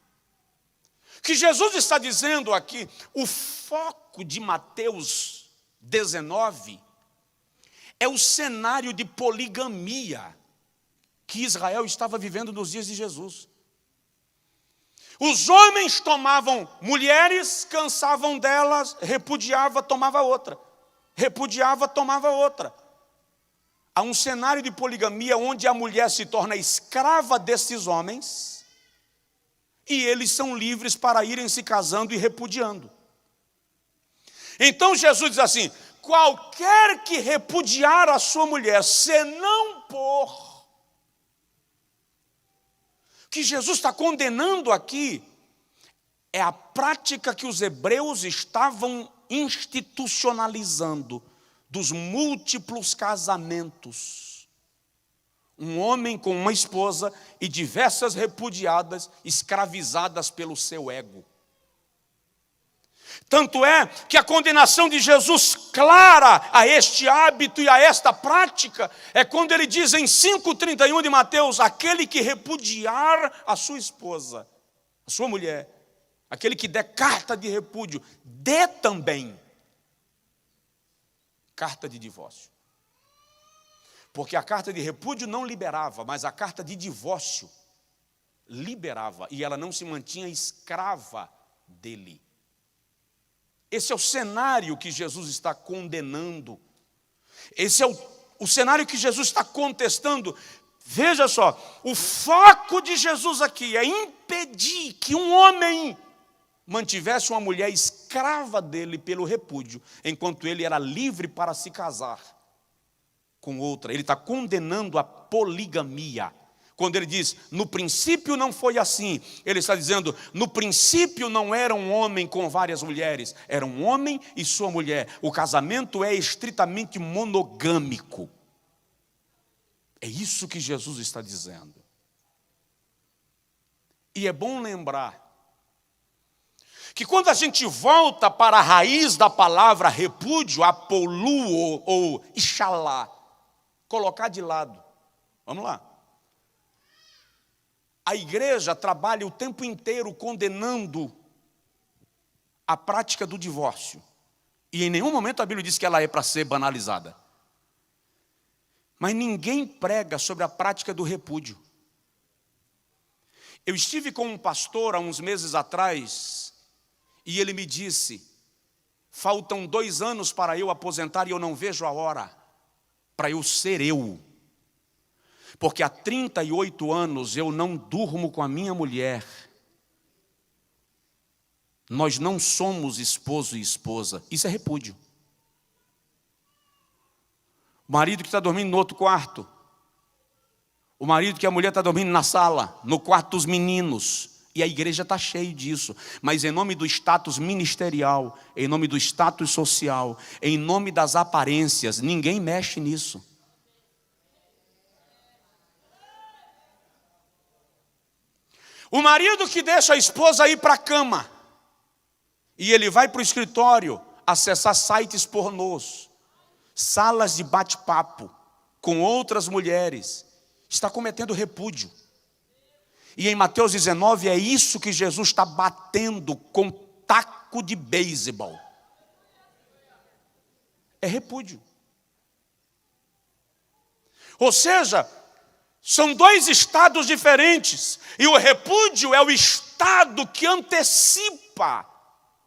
O que Jesus está dizendo aqui, o foco de Mateus 19 é o cenário de poligamia que Israel estava vivendo nos dias de Jesus. Os homens tomavam mulheres, cansavam delas, repudiava, tomava outra. Repudiava, tomava outra. Há um cenário de poligamia onde a mulher se torna escrava desses homens, e eles são livres para irem se casando e repudiando. Então Jesus diz assim, qualquer que repudiar a sua mulher, senão por... O que Jesus está condenando aqui é a prática que os hebreus estavam institucionalizando dos múltiplos casamentos. Um homem com uma esposa e diversas repudiadas, escravizadas pelo seu ego. Tanto é que a condenação de Jesus clara a este hábito e a esta prática é quando ele diz em 5,31 de Mateus, aquele que repudiar a sua esposa, a sua mulher, aquele que der carta de repúdio, dê também carta de divórcio. Porque a carta de repúdio não liberava, mas a carta de divórcio liberava, e ela não se mantinha escrava dele. Esse é o cenário que Jesus está condenando. Esse é o cenário que Jesus está contestando. Veja só, o foco de Jesus aqui é impedir que um homem mantivesse uma mulher escrava dele pelo repúdio, enquanto ele era livre para se casar com outra. Ele está condenando a poligamia. Quando ele diz, no princípio não foi assim, ele está dizendo, no princípio não era um homem com várias mulheres, era um homem e sua mulher. O casamento é estritamente monogâmico. É isso que Jesus está dizendo. E é bom lembrar que quando a gente volta para a raiz da palavra repúdio, apoluo ou ixalá, colocar de lado. Vamos lá. A igreja trabalha o tempo inteiro condenando a prática do divórcio. E em nenhum momento a Bíblia diz que ela é para ser banalizada. Mas ninguém prega sobre a prática do repúdio. Eu estive com um pastor há uns meses atrás, e ele me disse, faltam 2 anos para eu aposentar e eu não vejo a hora para eu ser eu. Porque há 38 anos eu não durmo com a minha mulher. Nós não somos esposo e esposa. Isso é repúdio. O marido que está dormindo no outro quarto. O marido que a mulher está dormindo na sala, no quarto dos meninos. E a igreja está cheia disso. Mas em nome do status ministerial, em nome do status social, em nome das aparências, ninguém mexe nisso. O marido que deixa a esposa ir para a cama e ele vai para o escritório acessar sites pornôs, salas de bate-papo com outras mulheres, está cometendo repúdio. E em Mateus 19 é isso que Jesus está batendo com taco de beisebol. É repúdio. Ou seja, são dois estados diferentes. E o repúdio é o estado que antecipa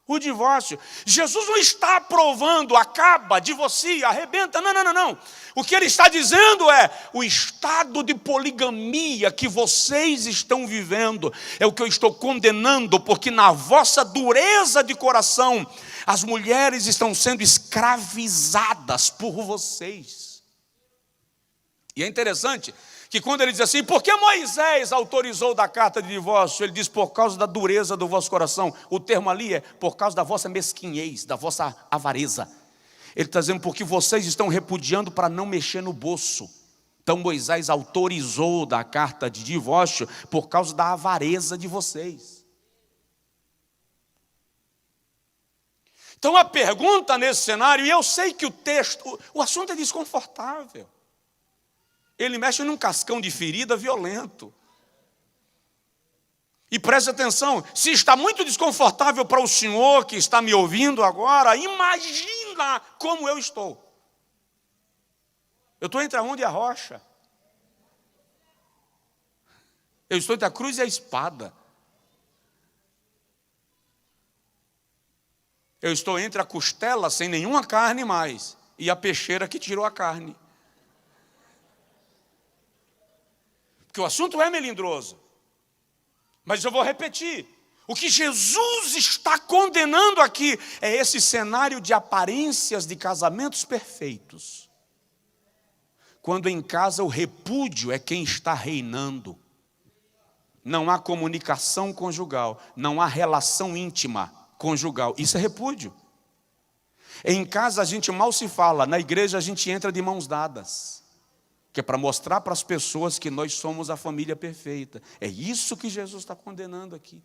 o divórcio. Jesus não está aprovando, acaba, divorcia, arrebenta. Não. O que ele está dizendo é, o estado de poligamia que vocês estão vivendo é o que eu estou condenando, porque na vossa dureza de coração, as mulheres estão sendo escravizadas por vocês. E é interessante que quando ele diz assim, por que Moisés autorizou da carta de divórcio? Ele diz, por causa da dureza do vosso coração. O termo ali é, por causa da vossa mesquinhez, da vossa avareza. Ele está dizendo, porque vocês estão repudiando para não mexer no bolso. Então Moisés autorizou da carta de divórcio por causa da avareza de vocês. Então a pergunta nesse cenário, e eu sei que o assunto é desconfortável. Ele mexe num cascão de ferida violento. E preste atenção, se está muito desconfortável para o senhor que está me ouvindo agora, imagina como eu estou. Eu estou entre a onda e a rocha. Eu estou entre a cruz e a espada. Eu estou entre a costela sem nenhuma carne mais e a peixeira que tirou a carne. Porque o assunto é melindroso. Mas eu vou repetir. O que Jesus está condenando aqui é esse cenário de aparências de casamentos perfeitos. Quando em casa o repúdio é quem está reinando. Não há comunicação conjugal, não há relação íntima conjugal. Isso é repúdio. Em casa a gente mal se fala, na igreja a gente entra de mãos dadas. Que é para mostrar para as pessoas que nós somos a família perfeita. É isso que Jesus está condenando aqui.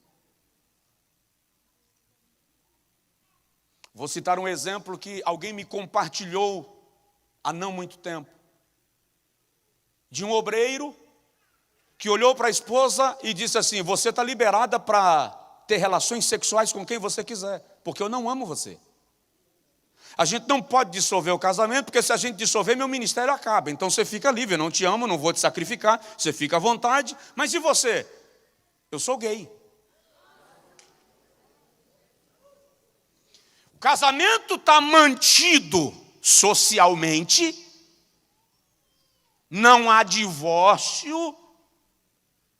Vou citar um exemplo que alguém me compartilhou há não muito tempo. De um obreiro que olhou para a esposa e disse assim, você está liberada para ter relações sexuais com quem você quiser, porque eu não amo você. A gente não pode dissolver o casamento, porque se a gente dissolver, meu ministério acaba. Então você fica livre, eu não te amo, não vou te sacrificar, você fica à vontade. Mas e você? Eu sou gay. O casamento está mantido socialmente, não há divórcio,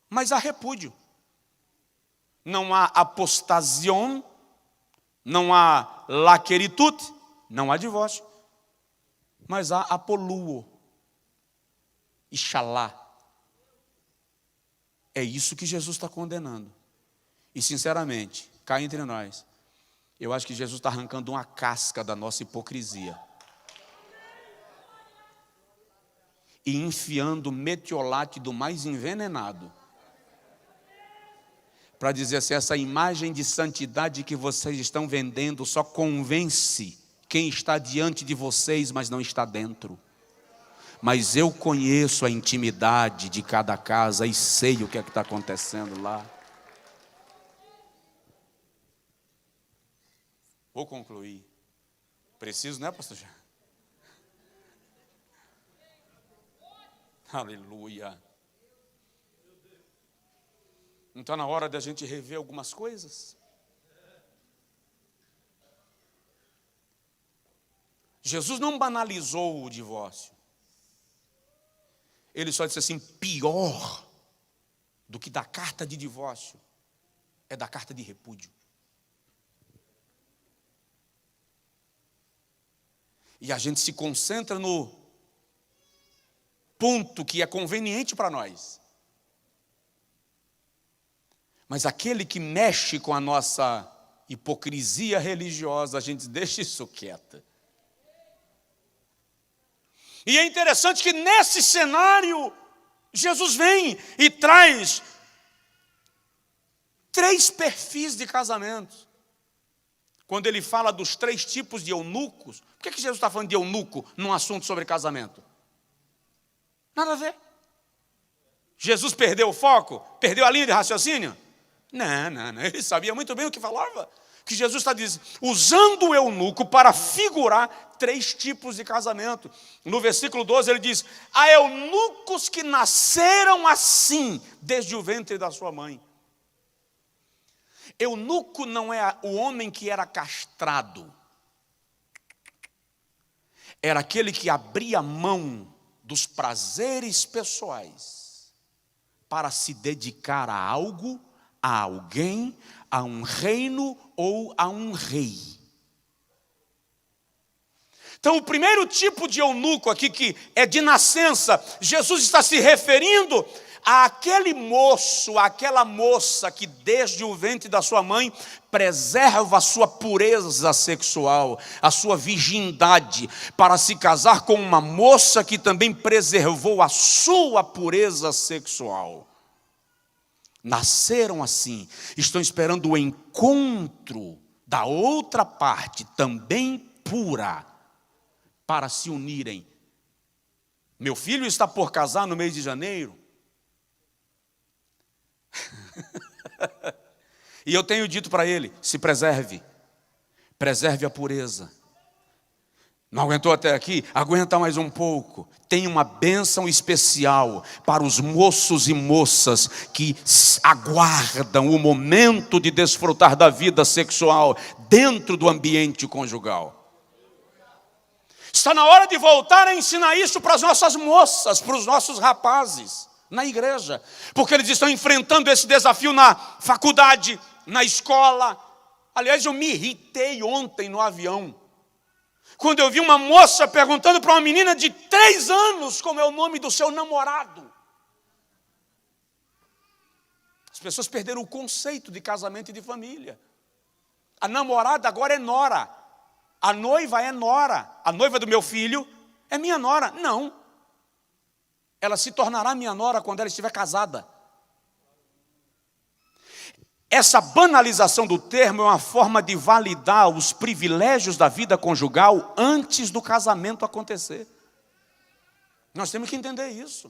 mas há repúdio. Não há apostasión, não há laqueritute, não há divórcio, mas há apoluo, ixalá. É isso que Jesus está condenando. E sinceramente, cá entre nós, eu acho que Jesus está arrancando uma casca da nossa hipocrisia. E enfiando metiolate do mais envenenado. Para dizer assim, essa imagem de santidade que vocês estão vendendo só convence quem está diante de vocês, mas não está dentro. Mas eu conheço a intimidade de cada casa e sei o que é que está acontecendo lá. Vou concluir. Preciso, né, pastor Jean? Aleluia. Não está na hora da gente rever algumas coisas? Jesus não banalizou o divórcio. Ele só disse assim, pior do que da carta de divórcio é da carta de repúdio. E a gente se concentra no ponto que é conveniente para nós. Mas aquele que mexe com a nossa hipocrisia religiosa, a gente deixa isso quieto. E é interessante que nesse cenário, Jesus vem e traz 3 perfis de casamentos. Quando ele fala dos 3 tipos de eunucos, por que Jesus está falando de eunuco num assunto sobre casamento? Nada a ver. Jesus perdeu o foco? Perdeu a linha de raciocínio? Não. Ele sabia muito bem o que falava. Que Jesus está dizendo, usando o eunuco para figurar 3 tipos de casamento. No versículo 12 ele diz, há eunucos que nasceram assim, desde o ventre da sua mãe. Eunuco não é o homem que era castrado. Era aquele que abria mão dos prazeres pessoais para se dedicar a algo, a alguém, a um reino ou a um rei. Então, o primeiro tipo de eunuco aqui, que é de nascença, Jesus está se referindo àquele moço, àquela moça que desde o ventre da sua mãe preserva a sua pureza sexual, a sua virgindade, para se casar com uma moça que também preservou a sua pureza sexual. Nasceram assim, estão esperando o encontro da outra parte, também pura, para se unirem. Meu filho está por casar no mês de janeiro. E eu tenho dito para ele, se preserve a pureza. Não aguentou até aqui? Aguenta mais um pouco. Tem uma bênção especial para os moços e moças que aguardam o momento de desfrutar da vida sexual dentro do ambiente conjugal. Está na hora de voltar a ensinar isso para as nossas moças, para os nossos rapazes, na igreja. Porque eles estão enfrentando esse desafio na faculdade, na escola. Aliás, eu me irritei ontem no avião, quando eu vi uma moça perguntando para uma menina de 3 anos como é o nome do seu namorado. As pessoas perderam o conceito de casamento e de família. A namorada agora é nora. A noiva é nora. A noiva do meu filho é minha nora. Não. Ela se tornará minha nora quando ela estiver casada. Essa banalização do termo é uma forma de validar os privilégios da vida conjugal antes do casamento acontecer. Nós temos que entender isso.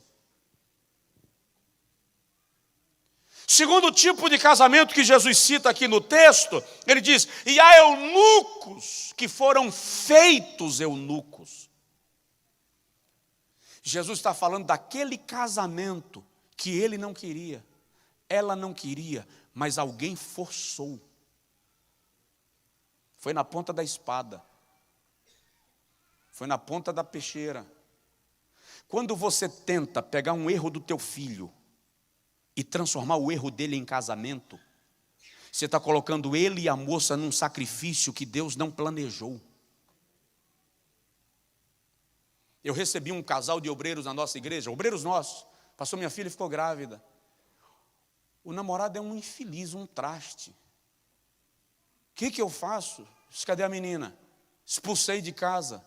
Segundo tipo de casamento que Jesus cita aqui no texto, ele diz, e há eunucos que foram feitos eunucos. Jesus está falando daquele casamento que ele não queria, ela não queria, mas alguém forçou. Foi na ponta da espada. Foi na ponta da peixeira. Quando você tenta pegar um erro do teu filho e transformar o erro dele em casamento, você está colocando ele e a moça num sacrifício que Deus não planejou. Eu recebi um casal de obreiros na nossa igreja, obreiros nossos. Passou minha filha e ficou grávida. O namorado é um infeliz, um traste. O que eu faço? Cadê a menina? Expulsei de casa.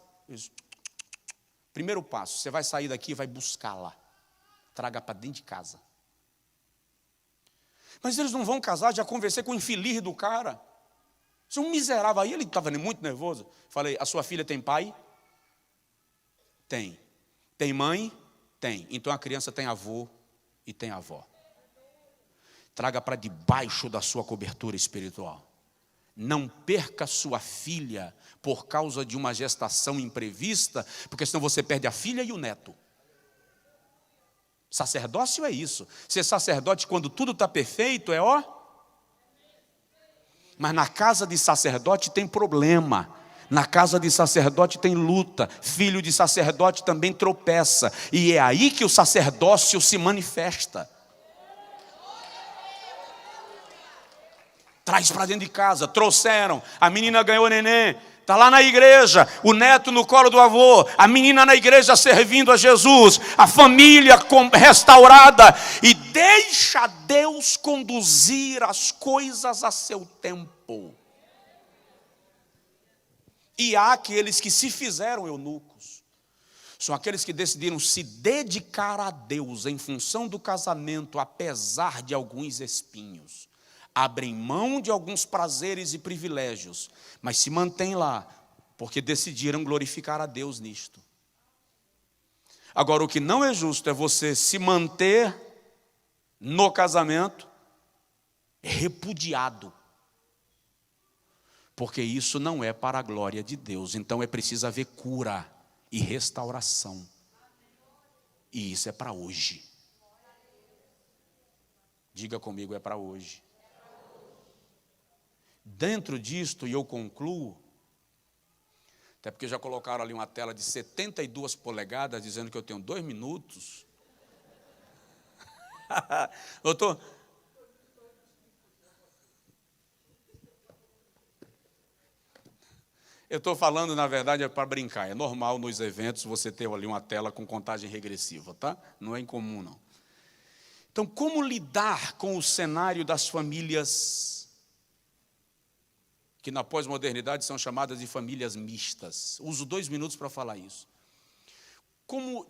Primeiro passo, você vai sair daqui e vai buscá-la. Traga para dentro de casa. Mas eles não vão casar, já conversei com o infeliz do cara. Isso é um miserável. Aí ele estava muito nervoso. Falei, a sua filha tem pai? Tem. Tem mãe? Tem. Então a criança tem avô e tem avó. Traga para debaixo da sua cobertura espiritual. Não perca sua filha por causa de uma gestação imprevista, porque senão você perde a filha e o neto. Sacerdócio é isso. Ser sacerdote quando tudo está perfeito é ó. Mas na casa de sacerdote tem problema. Na casa de sacerdote tem luta. Filho de sacerdote também tropeça. E é aí que o sacerdócio se manifesta. Traz para dentro de casa. Trouxeram. A menina ganhou neném. Está lá na igreja. O neto no colo do avô. A menina na igreja servindo a Jesus. A família restaurada. E deixa Deus conduzir as coisas a seu tempo. E há aqueles que se fizeram eunucos. São aqueles que decidiram se dedicar a Deus em função do casamento, apesar de alguns espinhos. abrem mão de alguns prazeres e privilégios, mas se mantêm lá, porque decidiram glorificar a Deus nisto. Agora, o que não é justo é você se manter no casamento repudiado, porque isso não é para a glória de Deus. Então é preciso haver cura e restauração, e isso é para hoje. Diga comigo, é para hoje. Dentro disto, e eu concluo, até porque já colocaram ali uma tela de 72 polegadas, dizendo que eu tenho 2 minutos. Doutor, eu estou falando, na verdade, é para brincar. É normal nos eventos você ter ali uma tela com contagem regressiva, tá? Não é incomum, não. Então, como lidar com o cenário das famílias que na pós-modernidade são chamadas de famílias mistas? Uso 2 minutos para falar isso. Como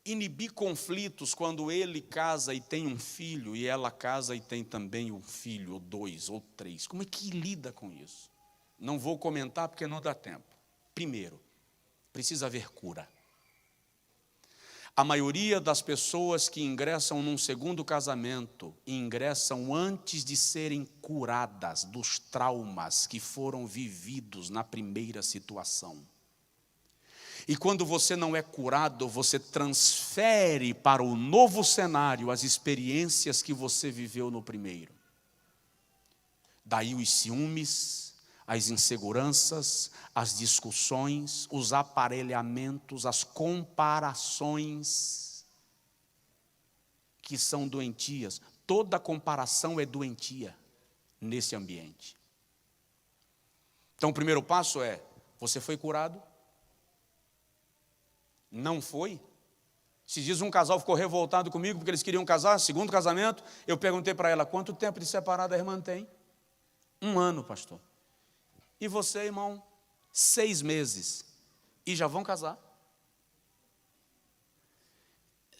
inibir conflitos quando ele casa e tem um filho, e ela casa e tem também um filho, ou 2, ou 3? Como é que lida com isso? Não vou comentar porque não dá tempo. Primeiro, precisa haver cura. A maioria das pessoas que ingressam num segundo casamento, ingressam antes de serem curadas dos traumas que foram vividos na primeira situação. E quando você não é curado, você transfere para o novo cenário as experiências que você viveu no primeiro. Daí os ciúmes, as inseguranças, as discussões, os aparelhamentos, as comparações, que são doentias. Toda comparação é doentia nesse ambiente. Então, o primeiro passo é: você foi curado? Não foi? Se diz um casal ficou revoltado comigo porque eles queriam casar, segundo casamento, eu perguntei para ela: quanto tempo de separada a irmã tem? 1 ano, pastor. E você, irmão? 6 meses. E já vão casar?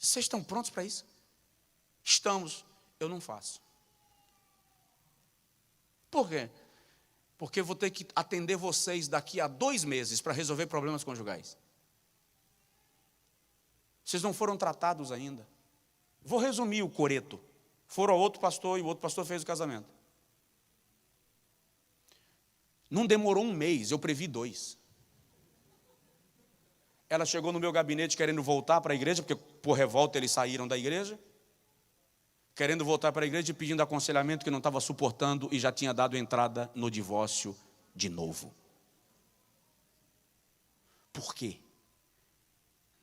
Vocês estão prontos para isso? Estamos. Eu não faço. Por quê? Porque eu vou ter que atender vocês daqui a 2 meses para resolver problemas conjugais. Vocês não foram tratados ainda. Vou resumir o coreto. Foram a outro pastor e o outro pastor fez o casamento. Não demorou 1 mês, eu previ 2. Ela chegou no meu gabinete querendo voltar para a igreja, porque por revolta eles saíram da igreja, querendo voltar para a igreja e pedindo aconselhamento que não estava suportando e já tinha dado entrada no divórcio de novo. Por quê?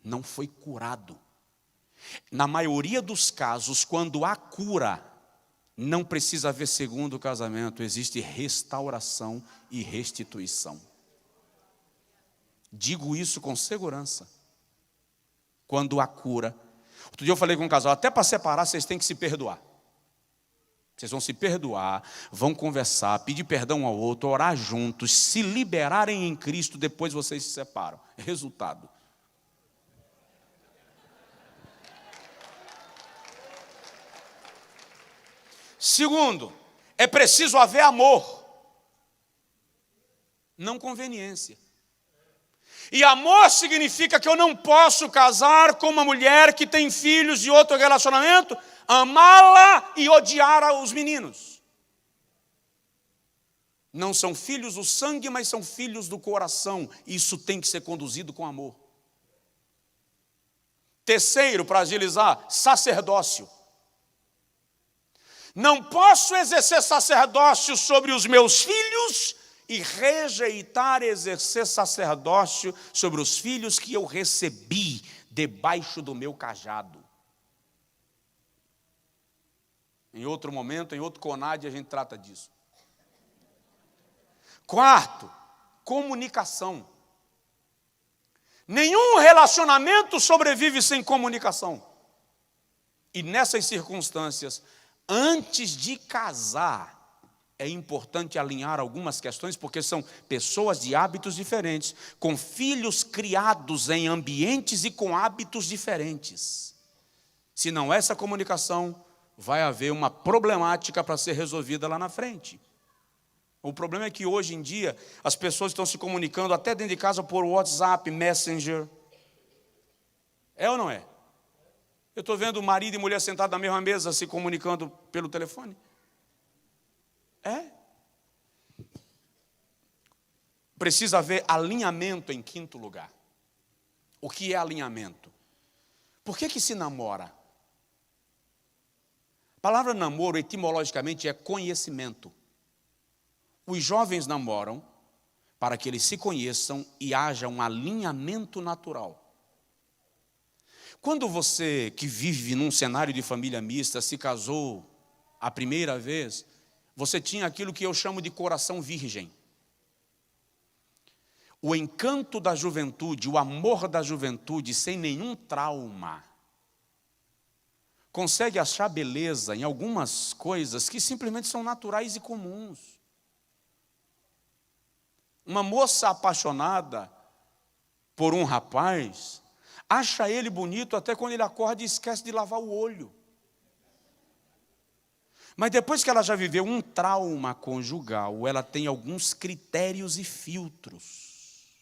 Não foi curado. Na maioria dos casos, quando há cura, não precisa haver segundo casamento, existe restauração e restituição. Digo isso com segurança. Quando há cura. Outro dia eu falei com um casal: até para separar vocês têm que se perdoar. Vocês vão se perdoar, vão conversar, pedir perdão ao outro, orar juntos, se liberarem em Cristo, depois vocês se separam. Resultado. Segundo, é preciso haver amor, não conveniência. E amor significa que eu não posso casar com uma mulher que tem filhos de outro relacionamento, amá-la e odiar os meninos. Não são filhos do sangue, mas são filhos do coração. Isso tem que ser conduzido com amor. Terceiro, para agilizar, sacerdócio. Não posso exercer sacerdócio sobre os meus filhos e rejeitar exercer sacerdócio sobre os filhos que eu recebi debaixo do meu cajado. Em outro momento, em outro CONAD, a gente trata disso. Quarto, comunicação. Nenhum relacionamento sobrevive sem comunicação. E nessas circunstâncias, antes de casar, é importante alinhar algumas questões, porque são pessoas de hábitos diferentes, com filhos criados em ambientes e com hábitos diferentes. Se não há essa comunicação, vai haver uma problemática para ser resolvida lá na frente. O problema é que hoje em dia as pessoas estão se comunicando até dentro de casa por WhatsApp, Messenger. É ou não é? Eu estou vendo marido e mulher sentados na mesma mesa se comunicando pelo telefone. É. Precisa haver alinhamento em quinto lugar. O que é alinhamento? Por que se namora? A palavra namoro, etimologicamente, é conhecimento. Os jovens namoram para que eles se conheçam e haja um alinhamento natural. Quando você, que vive num cenário de família mista, se casou a primeira vez, você tinha aquilo que eu chamo de coração virgem. O encanto da juventude, o amor da juventude, sem nenhum trauma, consegue achar beleza em algumas coisas que simplesmente são naturais e comuns. Uma moça apaixonada por um rapaz, acha ele bonito até quando ele acorda e esquece de lavar o olho. Mas depois que ela já viveu um trauma conjugal, ela tem alguns critérios e filtros.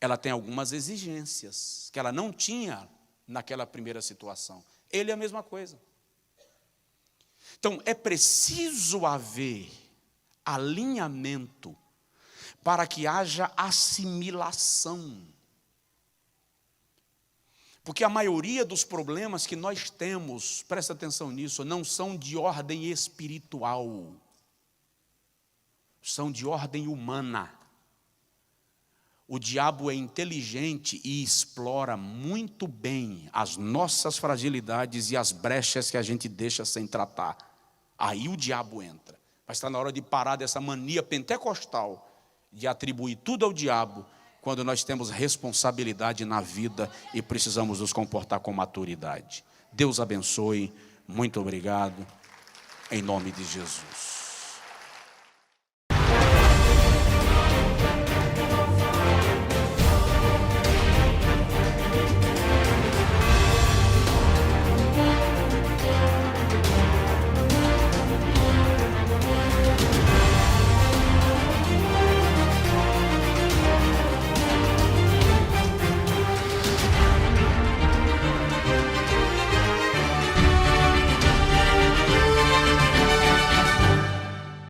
Ela tem algumas exigências que ela não tinha naquela primeira situação. Ele é a mesma coisa. Então, é preciso haver alinhamento para que haja assimilação. Porque a maioria dos problemas que nós temos, presta atenção nisso, não são de ordem espiritual. São de ordem humana. O diabo é inteligente e explora muito bem as nossas fragilidades e as brechas que a gente deixa sem tratar. Aí o diabo entra. Mas está na hora de parar dessa mania pentecostal de atribuir tudo ao diabo, quando nós temos responsabilidade na vida e precisamos nos comportar com maturidade. Deus abençoe, muito obrigado, em nome de Jesus.